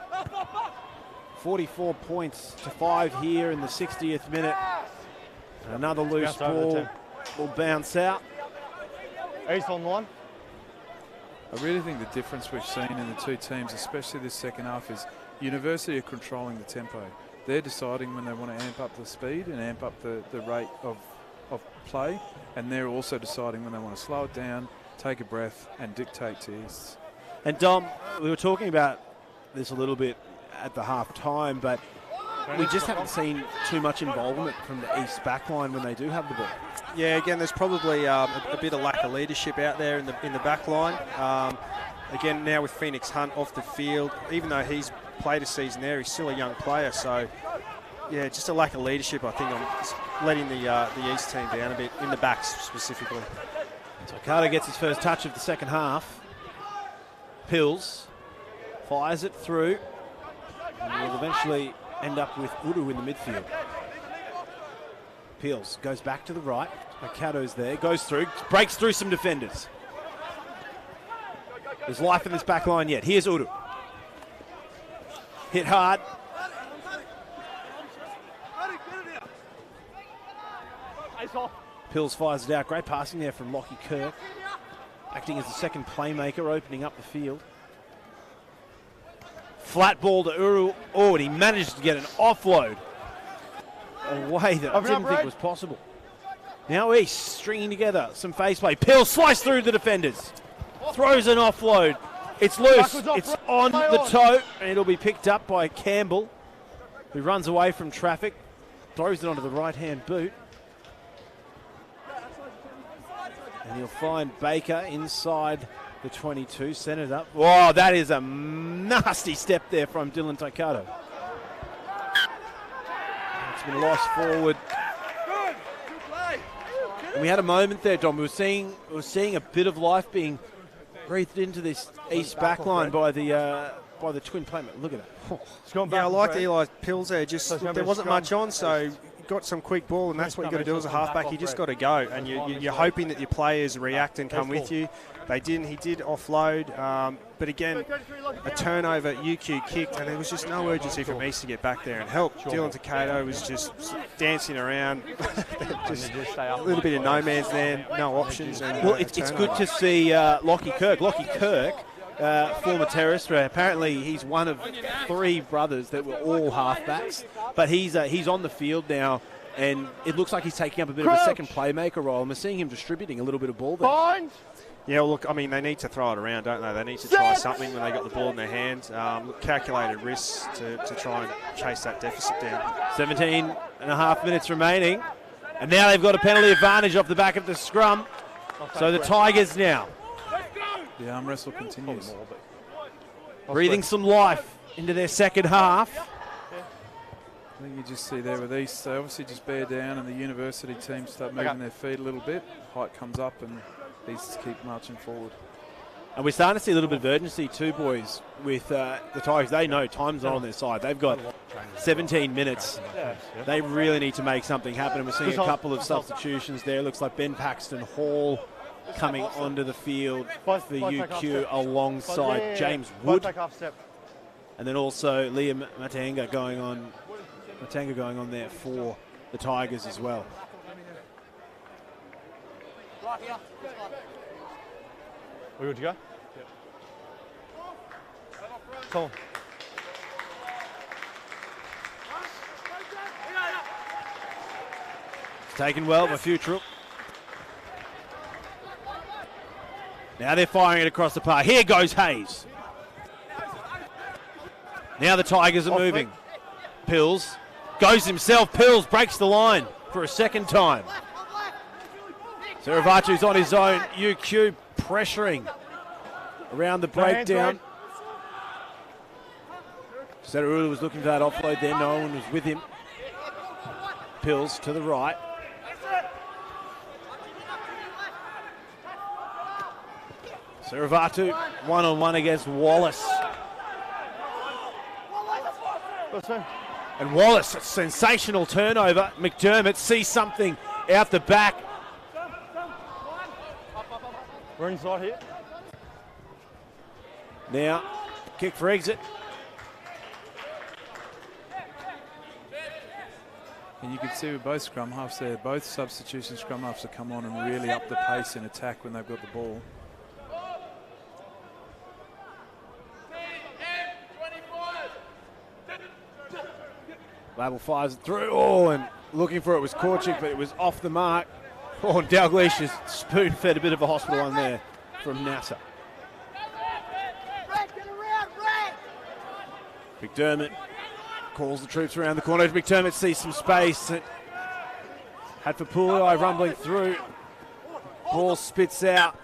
[SPEAKER 1] 44 points to 5 here in the 60th minute. And another loose ball will bounce out.
[SPEAKER 4] East on line.
[SPEAKER 2] I really think the difference we've seen in the two teams, especially this second half, is University are controlling the tempo. They're deciding when they want to amp up the speed and amp up the rate of play, and they're also deciding when they want to slow it down, take a breath, and dictate to East.
[SPEAKER 1] And Dom, we were talking about this a little bit at the half time, but we just haven't seen too much involvement from the East backline when they do have the ball.
[SPEAKER 3] Yeah, again, there's probably a bit of lack of leadership out there in the back line. Again, now with Phoenix Hunt off the field, even though he's played a season there, he's still a young player. So, yeah, just a lack of leadership, I think, on letting the East team down a bit, in the backs specifically.
[SPEAKER 1] So Carter gets his first touch of the second half. Pills fires it through, and will eventually end up with Uru in the midfield. Peels goes back to the right. Mikado's there, goes through, breaks through some defenders. There's life in this back line yet. Here's Uru. Hit hard. Pills fires it out. Great passing there from Lockie Kirk. Acting as the second playmaker, opening up the field. Flat ball to Uru. Oh, and he managed to get an offload. A way that I didn't think was possible. Now East stringing together some face play. Pills sliced through the defenders. Throws an offload. It's loose. It's on the toe. And it'll be picked up by Campbell, who runs away from traffic. Throws it onto the right-hand boot. And he'll find Baker inside the 22. Send it up. Wow, that is a nasty step there from Dylan Taikato. It's been lost forward. And we had a moment there, Dom. We were seeing a bit of life being breathed into this East back line by the twin playmaker. Look at that.
[SPEAKER 3] Yeah, I liked Eli Pills there. Just there wasn't much on, so got some quick ball, and that's what you got to do as a halfback. You just got to go, and you're hoping that your players react and come with you. They didn't. He did offload, but again, a turnover. UQ kicked, and there was just no urgency from East to get back there and help. Dylan Taikato was just dancing around, just a little bit of no man's land, no options. And,
[SPEAKER 1] well, it's good to see Lockie Kirk. Lockie Kirk, former terrestrial. Apparently, he's one of 3 brothers that were all halfbacks, but he's on the field now, and it looks like he's taking up a bit of a second playmaker role, and we're seeing him distributing a little bit of ball there.
[SPEAKER 3] Yeah, well, look, I mean, they need to throw it around, don't they? They need to try something when they got the ball in their hand. Calculated risks to try and chase that deficit down. 17 and a half minutes remaining, and now they've got a penalty advantage off the back of the scrum. So the Tigers now.
[SPEAKER 2] The arm wrestle continues.
[SPEAKER 1] Breathing some life into their second half.
[SPEAKER 2] I think you just see there with East, they obviously just bear down, and the University team start moving their feet a little bit. Height comes up, and East keep marching forward.
[SPEAKER 1] And we're starting to see a little bit of urgency too, boys, with the Tigers. They know time's not on their side. They've got 17 minutes. They really need to make something happen. And we're seeing a couple of substitutions there. Looks like Ben Paxton Hall coming onto the field for UQ alongside James Wood. And then also Liam Matanga going on there for the Tigers as well.
[SPEAKER 4] We good to go? Come on.
[SPEAKER 1] Taken well by Futrell. Now they're firing it across the park. Here goes Hayes. Now the Tigers are moving. Pills goes himself. Pills breaks the line for a second time. Saravatu's on his own. UQ pressuring around the breakdown. Sadarulu was looking for that offload there. No one was with him. Pills to the right. Saravatu one-on-one against Wallace. And Wallace, a sensational turnover. McDermott sees something out the back.
[SPEAKER 4] We're inside here.
[SPEAKER 1] Now, kick for exit.
[SPEAKER 2] And you can see with both scrum halves there, both substitution scrum halves have come on and really up the pace in attack when they've got the ball.
[SPEAKER 1] Label fires it through. Oh, and looking for it was Korchik, but it was off the mark. Oh, Dalglish has spoon-fed a bit of a hospital on there from Nasser. McDermott calls the troops around the corner. McDermott sees some space. Had for Pulai rumbling through. Ball spits out.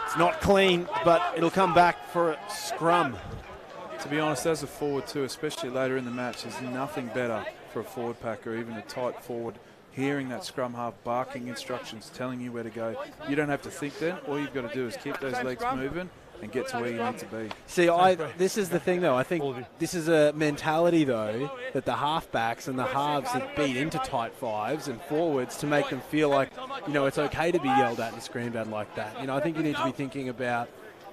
[SPEAKER 1] It's not clean, but it'll come back for a scrum.
[SPEAKER 2] To be honest, as a forward too, especially later in the match, there's nothing better for a forward pack or even a tight forward. Hearing that scrum half barking instructions, telling you where to go. You don't have to think then. All you've got to do is keep those legs moving and get to where you need to be.
[SPEAKER 1] See, this is the thing, though. I think this is a mentality, though, that the halfbacks and the halves have beat into tight fives and forwards to make them feel like, you know, it's okay to be yelled at and screamed at like that. You know, I think you need to be thinking about,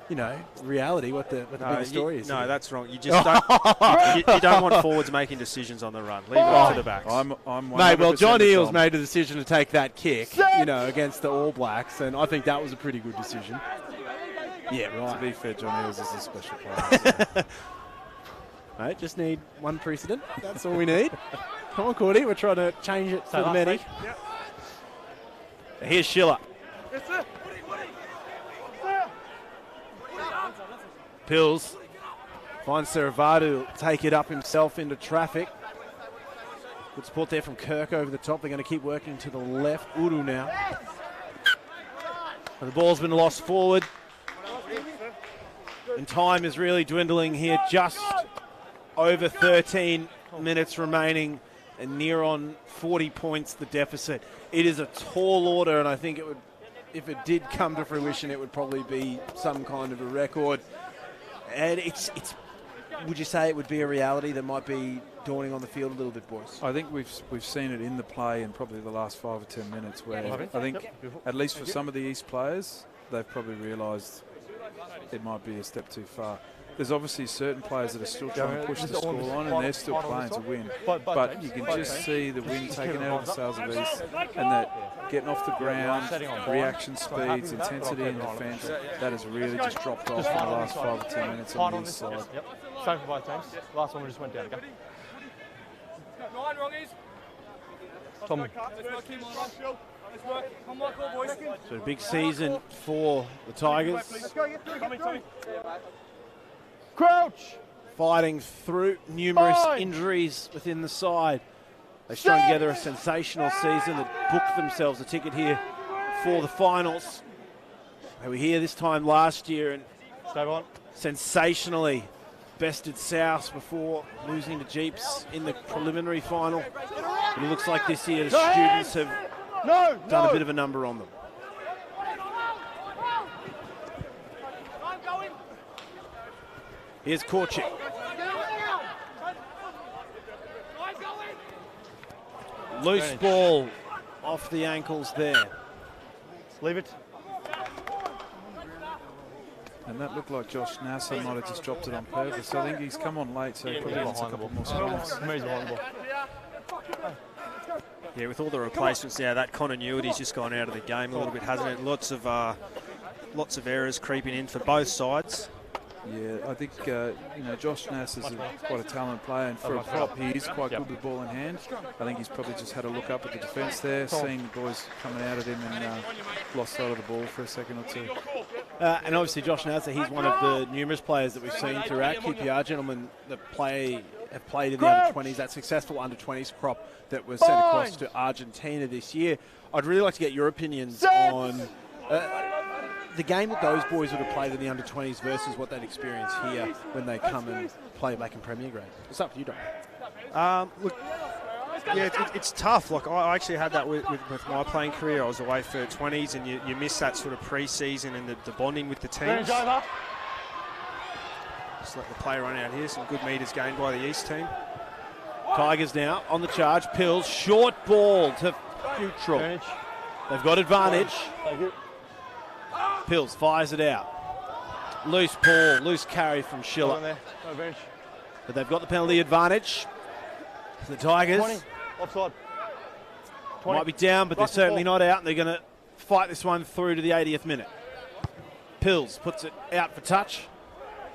[SPEAKER 1] you know, reality, what the bigger story is.
[SPEAKER 3] No, that's wrong. You just don't. you don't want forwards making decisions on the run. Leave it up to the backs.
[SPEAKER 1] Mate, well, John Eales made a decision to take that kick, you know, against the All Blacks, and I think that was a pretty good decision. Yeah, right.
[SPEAKER 2] To be fair, John Eales is a special player. So.
[SPEAKER 1] Mate, just need one precedent. That's all we need. Come on, Cordy. We're trying to change it for the many. Yep. Here's Schiller. Yes, sir. Pills finds Servadu, take it up himself into traffic. Good support there from Kirk over the top. They're going to keep working to the left. Uru now. And the ball's been lost forward. And time is really dwindling here. Just over 13 minutes remaining and near on 40 points the deficit. It is a tall order, and I think it would, if it did come to fruition, it would probably be some kind of a record. And it's. Would you say it would be a reality that might be dawning on the field a little bit, boys?
[SPEAKER 2] I think we've seen it in the play in probably the last 5 or 10 minutes where I think, at least for some of the East players, they've probably realised it might be a step too far. There's obviously certain players that are still trying to push the scoreline and they're still playing to win. But you can just see the wind taken out of the sails of East and that getting off the ground, reaction speeds, intensity in defence, that has really just dropped off in the last 5 or 10 minutes on the East side.
[SPEAKER 4] Same for both teams. Last one we just went down. Go. Tommy.
[SPEAKER 1] So a big season for the Tigers.
[SPEAKER 4] Crouch!
[SPEAKER 1] Fighting through numerous injuries within the side. They've strung together a sensational season that booked themselves a ticket here for the finals. They were here this time last year and sensationally bested South before losing to Jeeps in the preliminary final. But it looks like this year the students have done a bit of a number on them. Here's Korchik. Loose ball off the ankles there.
[SPEAKER 4] Leave it.
[SPEAKER 2] And that looked like Josh Nasser might have just dropped it on purpose. I think he's come on late, so he probably wants a couple more sprints.
[SPEAKER 3] Yeah, with all the replacements now, that continuity's just gone out of the game a little bit, hasn't it? Lots of errors creeping in for both sides.
[SPEAKER 2] Yeah, I think Josh Nass is quite a talented player, and for a prop, he is quite good with the ball in hand. I think he's probably just had a look up at the defence there, seeing the boys coming out at him, and lost sight of the ball for a second or two.
[SPEAKER 1] And obviously, Josh Nasser, he's one of the numerous players that we've seen throughout QPR, gentlemen, that have played in the under-20s, that successful under-20s crop that was sent across to Argentina this year. I'd really like to get your opinions on the game that those boys would have played in the under-20s versus what they'd experience here when they come and play back in Premier Grade. It's up to you, Don.
[SPEAKER 3] Look, yeah, it's tough. Like I actually had that with my playing career. I was away for 20s, and you miss that sort of pre-season and the bonding with the teams. Just let the play run out here. Some good metres gained by the East team.
[SPEAKER 1] Tigers now on the charge. Pills, short ball to neutral. They've got advantage. Pills fires it out. Loose ball, loose carry from Schiller. But they've got the penalty advantage. The Tigers.
[SPEAKER 4] 20. Offside.
[SPEAKER 1] Might be down, but they're certainly not out, and they're going to fight this one through to the 80th minute. Pills puts it out for touch.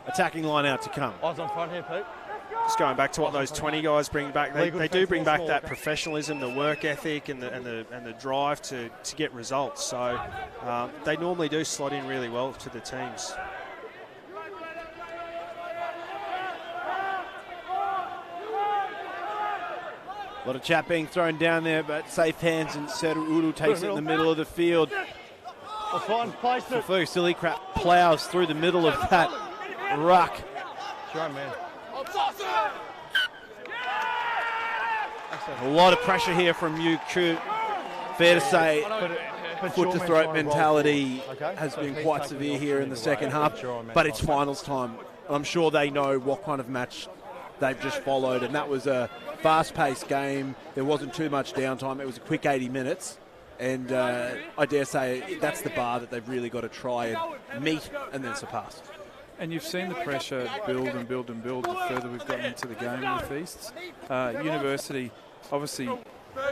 [SPEAKER 1] Attacking line out to come.
[SPEAKER 4] Eyes on front here, Pete.
[SPEAKER 3] Just going back to what those 20 guys bring back, they do bring back that professionalism, the work ethic, and the drive to get results. So they normally do slot in really well to the teams.
[SPEAKER 1] A lot of chat being thrown down there, but safe hands, and Seru Uru takes it in the middle of the field. Fergus Sillycrap ploughs through the middle of that ruck.
[SPEAKER 4] Sure, man.
[SPEAKER 1] A lot of pressure here from UQ. Fair to say, foot-to-throat mentality has been quite severe here in the second half, but it's finals time. I'm sure they know what kind of match they've just followed, and that was a fast-paced game. There wasn't too much downtime. It was a quick 80 minutes, and I dare say that's the bar that they've really got to try and meet and then surpass.
[SPEAKER 2] And you've seen the pressure build and build and build the further we've gotten into the game in the feasts. University, obviously,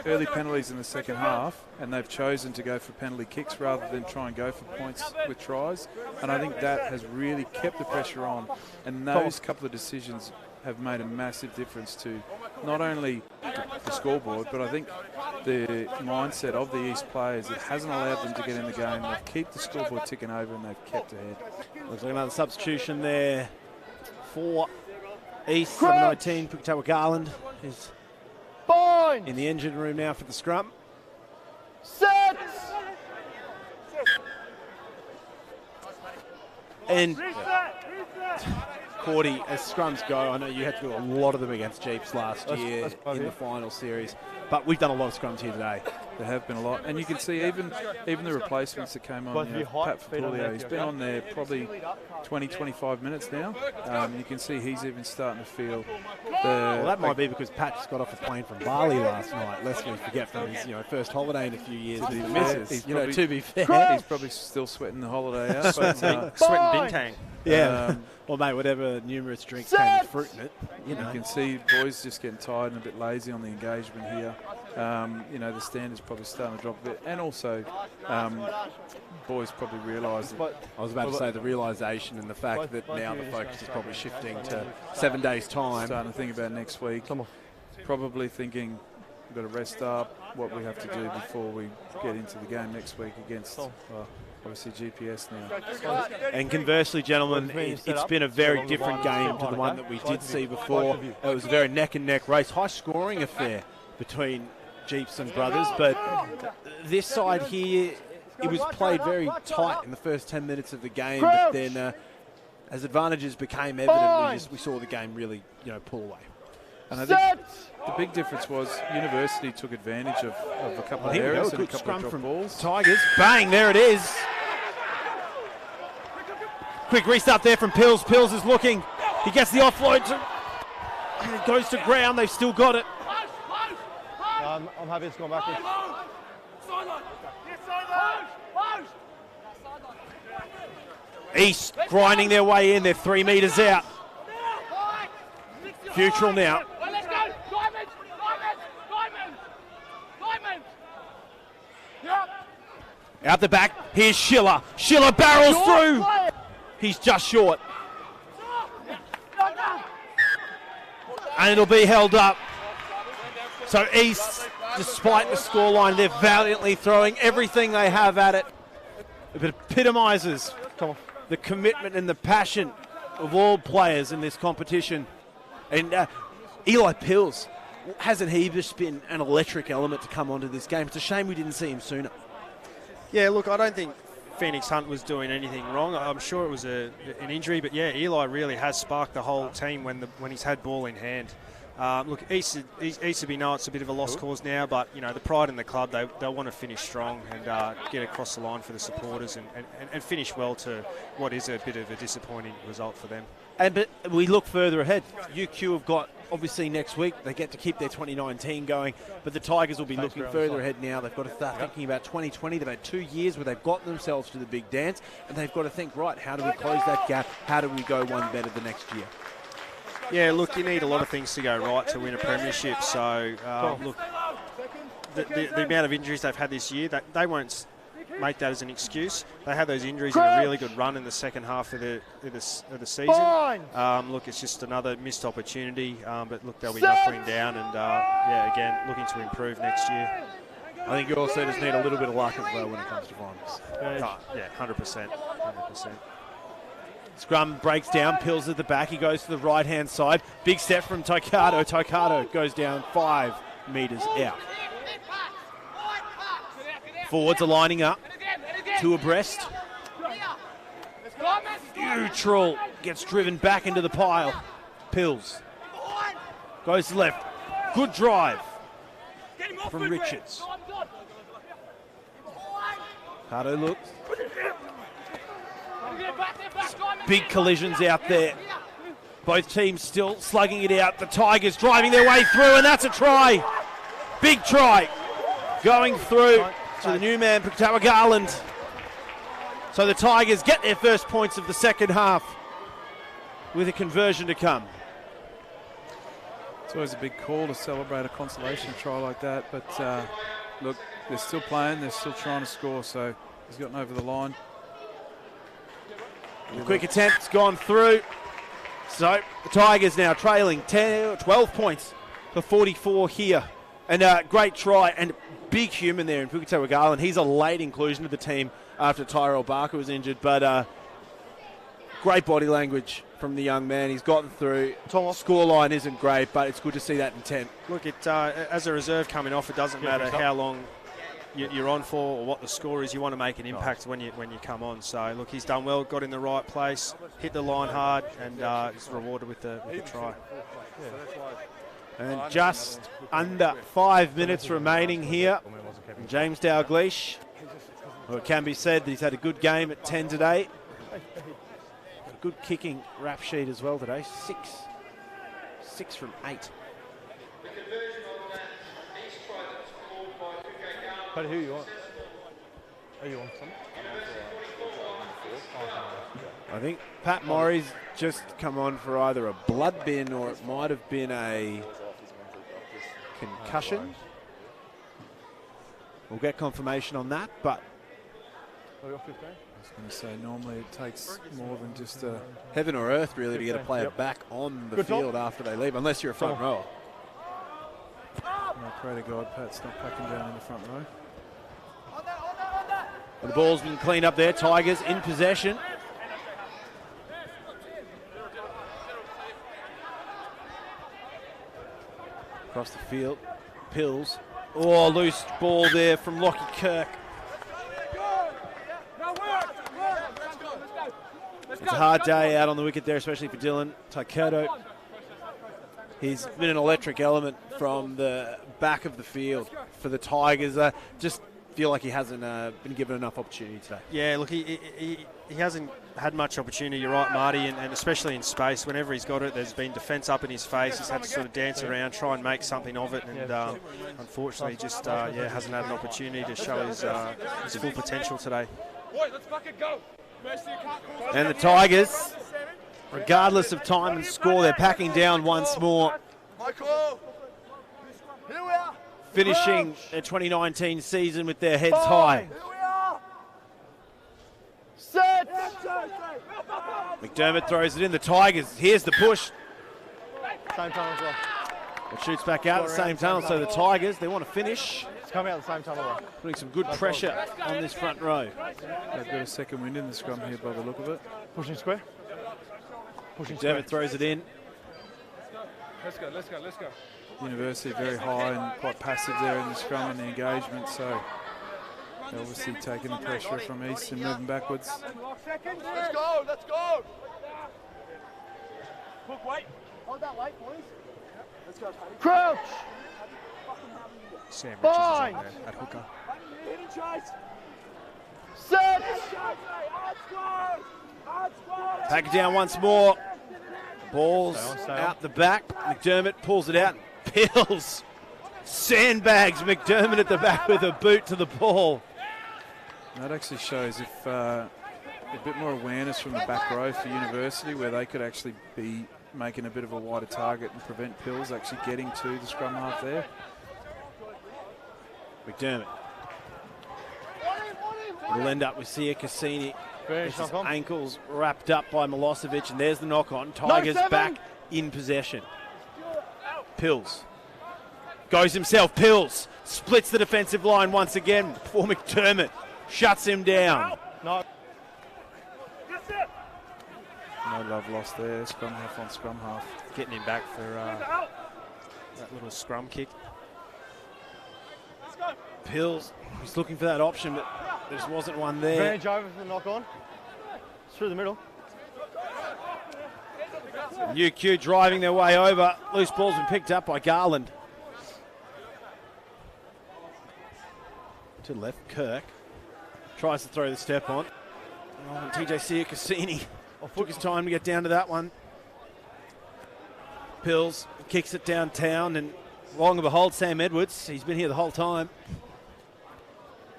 [SPEAKER 2] early penalties in the second half, and they've chosen to go for penalty kicks rather than try and go for points with tries. And I think that has really kept the pressure on. And those couple of decisions have made a massive difference to not only the scoreboard, but I think the mindset of the East players. It hasn't allowed them to get in the game. They've kept the scoreboard ticking over, and they've kept ahead.
[SPEAKER 1] Looks like another substitution there for East. Number 19, Puketawa Garland is in the engine room now for the scrum.
[SPEAKER 4] Set!
[SPEAKER 1] And Cordy, as scrums go, I know you had to do a lot of them against Jeeps last year in the final series, but we've done a lot of scrums here today.
[SPEAKER 2] There have been a lot, and you can see even the replacements that came on. Pat Fafulio, he's been on there probably 20-25 minutes now. You can see he's even starting to feel
[SPEAKER 1] well, that might be because Pat just got off a plane from Bali last night, lest we forget, from his first holiday in a few years that he misses. To be fair,
[SPEAKER 2] he's probably still sweating the holiday out.
[SPEAKER 3] Sweating bintang.
[SPEAKER 1] Yeah. Well, mate, whatever numerous drinks came with fruit in it.
[SPEAKER 2] You can see boys just getting tired and a bit lazy on the engagement here. The standard's probably starting to drop a bit. And also, boys probably realise that.
[SPEAKER 1] I was about to say the realisation and the fact that now the focus is probably shifting to 7 days' time.
[SPEAKER 2] Starting to think about next week. Probably thinking we've got to rest up, what we have to do before we get into the game next week against... obviously GPS now.
[SPEAKER 1] And conversely, gentlemen, it's been a very different game to the one that we did see before. It was a very neck-and-neck race, high-scoring affair between Jeeps and Brothers, but this side here, it was played very tight in the first 10 minutes of the game, but then as advantages became evident, we saw the game really pull away.
[SPEAKER 2] And I think the big difference was University took advantage of a couple of errors and a couple of drop balls.
[SPEAKER 1] Tigers, bang, there it is. Quick restart there from Pills. Pills is looking. He gets the offload and it goes to ground. They've still got it.
[SPEAKER 4] I'm happy it's gone backwards.
[SPEAKER 1] East grinding their way in. They're 3 metres out. Futrell now. Out the back, here's Schiller. Schiller barrels through. He's just short. And it'll be held up. So East, despite the scoreline, they're valiantly throwing everything they have at it. It epitomises the commitment and the passion of all players in this competition. And Eli Pills, hasn't he just been an electric element to come onto this game? It's a shame we didn't see him sooner.
[SPEAKER 3] Yeah, look, I don't think Phoenix Hunt was doing anything wrong. I'm sure it was an injury, but yeah, Eli really has sparked the whole team when he's had ball in hand. Look, Easterby know it's a bit of a lost cause now, but the pride in the club, they'll want to finish strong and get across the line for the supporters and finish well to what is a bit of a disappointing result for them.
[SPEAKER 1] But we look further ahead. UQ have got, obviously next week, they get to keep their 2019 going, but the Tigers will be looking further ahead now. They've got to start thinking about 2020. They've had 2 years where they've gotten themselves to the big dance, and they've got to think, right, how do we close that gap? How do we go one better the next year? Yeah, look, you need a lot of things to go right to win a premiership. So, look,
[SPEAKER 3] the amount of injuries they've had this year, that they won't make that as an excuse. They had those injuries in a really good run in the second half of the season. Look, it's just another missed opportunity, but look, they'll be knuckling down and, yeah, again, looking to improve next year.
[SPEAKER 1] I think you also just need a little bit of luck as well when it comes to finals.
[SPEAKER 3] Yeah, 100%. 100%.
[SPEAKER 1] Scrum breaks down, Pills at the back. He goes to the right-hand side. Big step from Tokado. Tokado goes down 5 metres out. Forwards are lining up. 2 abreast. Neutral gets driven back into the pile. Pills goes left. Good drive from Richards. Cardo looks. Big collisions out there. Both teams still slugging it out. The Tigers driving their way through, and that's a try. Big try. Going through to the new man, Puktawa Garland. So the Tigers get their first points of the second half with a conversion to come.
[SPEAKER 2] It's always a big call to celebrate a consolation try like that, but look, they're still playing, they're still trying to score, so he's gotten over the line.
[SPEAKER 1] The quick attempt's gone through. So the Tigers now trailing 12 points for 44 here. And a great try and big human there in Puktawa Garland. He's a late inclusion to the team after Tyrell Barker was injured, but great body language from the young man. He's gotten through. Scoreline isn't great, but it's good to see that intent.
[SPEAKER 3] Look, as a reserve coming off, it doesn't matter how long you're on for or what the score is. You want to make an impact when you come on. So look, he's done well, got in the right place, hit the line hard, and is rewarded with the try.
[SPEAKER 1] And just under 5 minutes remaining here. James Dalgleish. Well, it can be said that he's had a good game at 10 today. A good kicking rap sheet as well today. 6 from 8.
[SPEAKER 4] But who you want? Are you on some?
[SPEAKER 1] I think Pat Morrie's just come on for either a blood bin or it might have been a concussion. We'll get confirmation on that, but
[SPEAKER 2] I was going to say, normally it takes more than just a
[SPEAKER 1] heaven or earth really to get a player back on the field after they leave, unless you're a front rower.
[SPEAKER 2] I pray to God Pat's not packing down in the front row.
[SPEAKER 1] The ball's been cleaned up there. Tigers in possession. Across the field. Pills. Oh, loose ball there from Lockie Kirk. It's a hard day out on the wicket there, especially for Dylan Taikedo. He's been an electric element from the back of the field for the Tigers. Just feel like he hasn't been given enough opportunity today.
[SPEAKER 3] Yeah, look, he hasn't had much opportunity, you're right, Marty, and especially in space. Whenever he's got it, there's been defence up in his face. He's had to sort of dance around, try and make something of it, and unfortunately just hasn't had an opportunity to show his full potential today.
[SPEAKER 1] And the Tigers, regardless of time and score, they're packing down once more. Finishing their 2019 season with their heads high. McDermott throws it in. The Tigers, here's the push.
[SPEAKER 4] Same tunnel as well.
[SPEAKER 1] It shoots back out at the same tunnel, so the Tigers, they want to finish.
[SPEAKER 4] It's coming out the same tunnel.
[SPEAKER 1] Putting some good pressure on this front row.
[SPEAKER 2] They've got a second wind in the scrum here by the look of it.
[SPEAKER 4] Pushing square. Pushing
[SPEAKER 1] McDermott throws it in.
[SPEAKER 4] Let's go.
[SPEAKER 2] University very high and quite passive there in the scrum and the engagement, so they're obviously taking the pressure from East and moving backwards.
[SPEAKER 5] Let's go. Quick, wait. Hold that weight, boys. Let's go, Paddy.
[SPEAKER 4] Crouch.
[SPEAKER 3] Sam Richards is on there at hooker.
[SPEAKER 5] Set.
[SPEAKER 1] Pack it down once more. Ball's out the back. McDermott pulls it out. Pills. Sandbags McDermott at the back with a boot to the ball.
[SPEAKER 2] That actually shows if a bit more awareness from the back row for University, where they could actually be making a bit of a wider target and prevent Pills actually getting to the scrum half there.
[SPEAKER 1] McDermott. It'll end up with Sia Cassini. His ankles wrapped up by Milosevic, and there's the knock on. Tigers back in possession. Pills goes himself. Pills splits the defensive line once again before McDermott shuts him down.
[SPEAKER 2] No love lost there. Scrum half on scrum half.
[SPEAKER 3] Getting him back for that little scrum kick.
[SPEAKER 1] Pills, he's looking for that option, but there just wasn't one there.
[SPEAKER 4] Advantage over for the knock on. It's through the middle.
[SPEAKER 1] UQ driving their way over. Loose ball's been picked up by Garland. To the left, Kirk tries to throw the step on. Oh, TJ Sia Cassini took his time to get down to that one. Pills kicks it downtown, and long and behold, Sam Edwards, he's been here the whole time.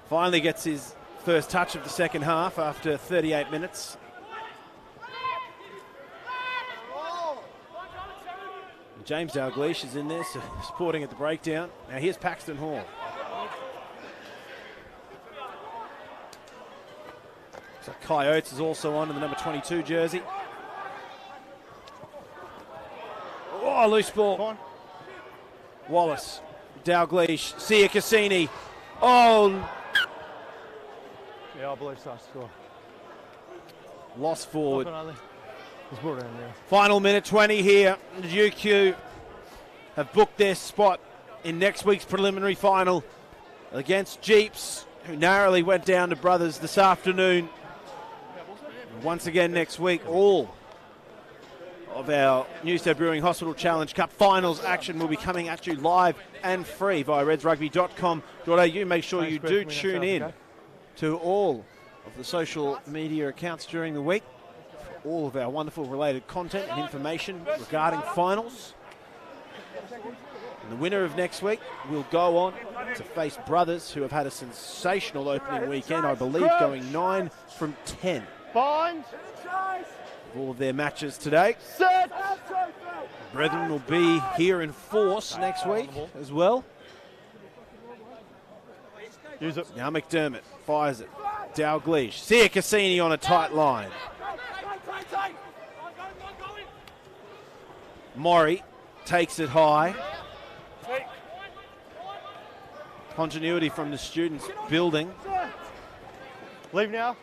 [SPEAKER 1] Finally gets his first touch of the second half after 38 minutes. James Dalglish is in there, supporting at the breakdown. Now here's Paxton Hall. So Coyotes is also on in the number 22 jersey. Oh, loose ball. Wallace, Dalglish, Sia Cassini. Oh,
[SPEAKER 4] yeah, I believe so. Score.
[SPEAKER 1] Lost forward.
[SPEAKER 4] He's brought down there.
[SPEAKER 1] Final minute 20 here. The UQ have booked their spot in next week's preliminary final against Jeeps, who narrowly went down to Brothers this afternoon. Once again next week, all of our Newstead Brewing Hospital Challenge Cup finals action will be coming at you live and free via redsrugby.com.au. Make sure you do tune in to all of the social media accounts during the week for all of our wonderful related content and information regarding finals. And the winner of next week will go on to face Brothers, who have had a sensational opening weekend, I believe going 9 from 10.
[SPEAKER 4] Bind.
[SPEAKER 1] All of their matches today.
[SPEAKER 4] Set.
[SPEAKER 1] Brethren will be here in force next week as well.
[SPEAKER 4] Use it.
[SPEAKER 1] Now McDermott fires it. Dalglish. Sia Cassini on a tight line. Maury takes it high. Continuity from the students building.
[SPEAKER 4] Leave now.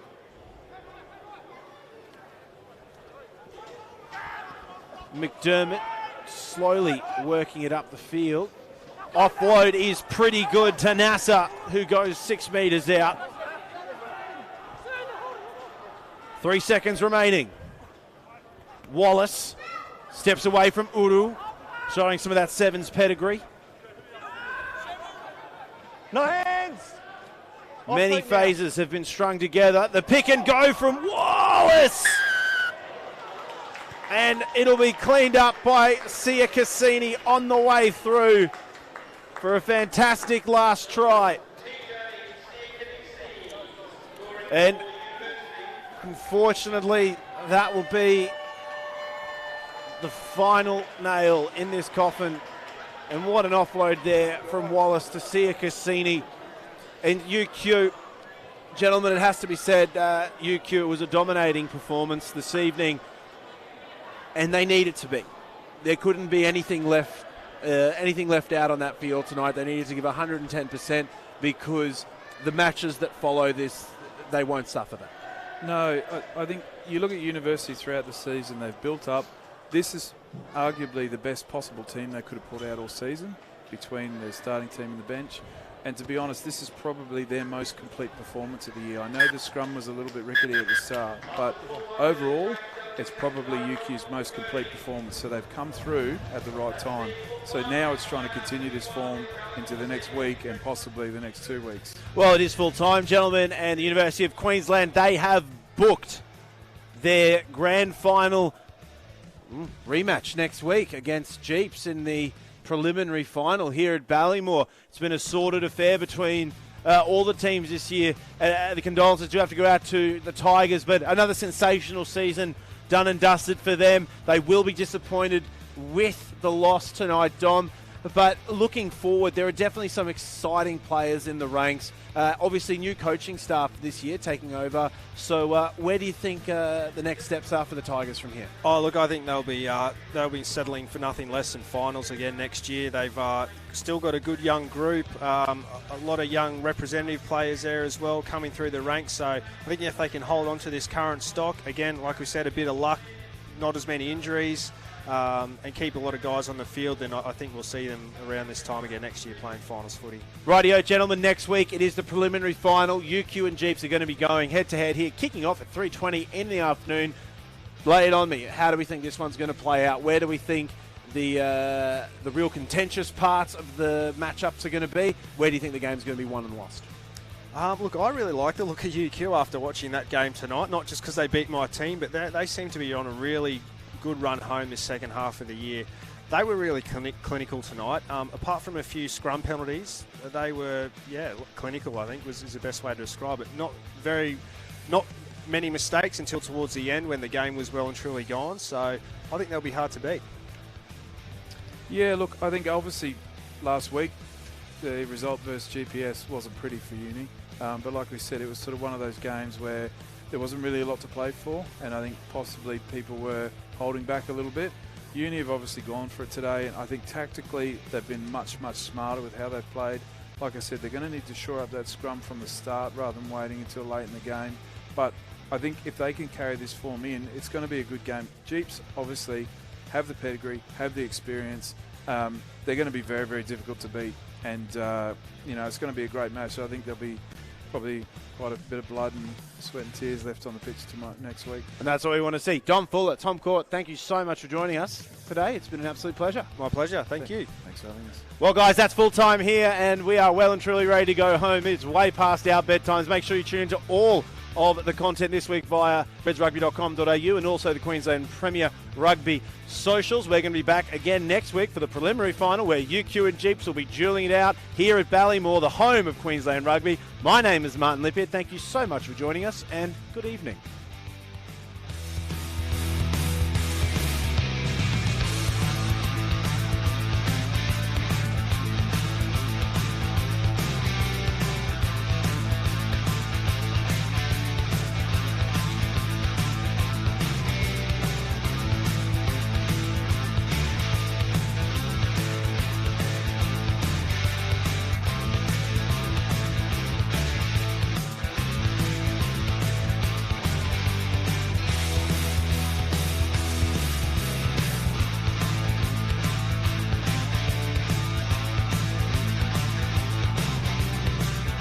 [SPEAKER 1] McDermott slowly working it up the field. Offload is pretty good to Nasser, who goes 6 metres out. 3 seconds remaining. Wallace steps away from Uru, showing some of that sevens pedigree.
[SPEAKER 4] No hands!
[SPEAKER 1] Many phases have been strung together. The pick and go from Wallace! And it'll be cleaned up by Sia Cassini on the way through for a fantastic last try. And unfortunately, that will be the final nail in this coffin. And what an offload there from Wallace to Sia Cassini. And UQ, gentlemen, it has to be said, UQ was a dominating performance this evening. And they need it to be. There couldn't be anything left out on that field tonight. They needed to give 110% because the matches that follow this, they won't suffer that.
[SPEAKER 2] No, I think you look at University throughout the season, they've built up. This is arguably the best possible team they could have put out all season between the starting team and the bench. And to be honest, this is probably their most complete performance of the year. I know the scrum was a little bit rickety at the start, but overall, it's probably UQ's most complete performance. So they've come through at the right time. So now it's trying to continue this form into the next week and possibly the next 2 weeks.
[SPEAKER 1] Well, it is full time, gentlemen, and the University of Queensland, they have booked their grand final rematch next week against Jeeps in the preliminary final here at Ballymore. It's been a sordid affair between all the teams this year. The condolences do have to go out to the Tigers, but another sensational season done and dusted for them. They will be disappointed with the loss tonight, Dom. But looking forward, there are definitely some exciting players in the ranks. Obviously, new coaching staff this year taking over. So where do you think the next steps are for the Tigers from here?
[SPEAKER 3] Oh, look, I think they'll be settling for nothing less than finals again next year. They've still got a good young group, a lot of young representative players there as well coming through the ranks. So I think if they can hold on to this current stock, again, like we said, a bit of luck, not as many injuries, and keep a lot of guys on the field, then I think we'll see them around this time again next year playing finals footy.
[SPEAKER 1] Rightio, gentlemen, next week it is the preliminary final. UQ and Jeeps are going to be going head-to-head here, kicking off at 3:20 in the afternoon. Lay it on me. How do we think this one's going to play out? Where do we think the real contentious parts of the matchups are going to be? Where do you think the game's going to be won and lost?
[SPEAKER 3] Look, I really like the look of UQ after watching that game tonight, not just because they beat my team, but they seem to be on a really good run home this second half of the year. They were really clinical tonight. Apart from a few scrum penalties, they were, clinical, I think, is the best way to describe it. Not many mistakes until towards the end when the game was well and truly gone. So I think they'll be hard to beat.
[SPEAKER 2] Yeah, look, I think obviously last week the result versus GPS wasn't pretty for Uni. But like we said, it was sort of one of those games where there wasn't really a lot to play for, and I think possibly people were holding back a little bit. Uni have obviously gone for it today, and I think tactically they've been much, much smarter with how they've played. Like I said, they're going to need to shore up that scrum from the start rather than waiting until late in the game. But I think if they can carry this form in, it's going to be a good game. Jeeps obviously have the pedigree, have the experience. They're going to be very, very difficult to beat, and it's going to be a great match. So I think there'll be probably quite a bit of blood and sweat and tears left on the pitch next week.
[SPEAKER 1] And that's what we want to see. Dom Fuller, Tom Court, thank you so much for joining us today. It's been an absolute pleasure.
[SPEAKER 3] My pleasure. Thank you.
[SPEAKER 2] Thanks for having us.
[SPEAKER 1] Well, guys, that's full time here, and we are well and truly ready to go home. It's way past our bedtimes. Make sure you tune into all of the content this week via redsrugby.com.au and also the Queensland Premier Rugby socials. We're going to be back again next week for the preliminary final where UQ and Jeeps will be duelling it out here at Ballymore, the home of Queensland Rugby. My name is Martin Lippitt. Thank you so much for joining us, and good evening.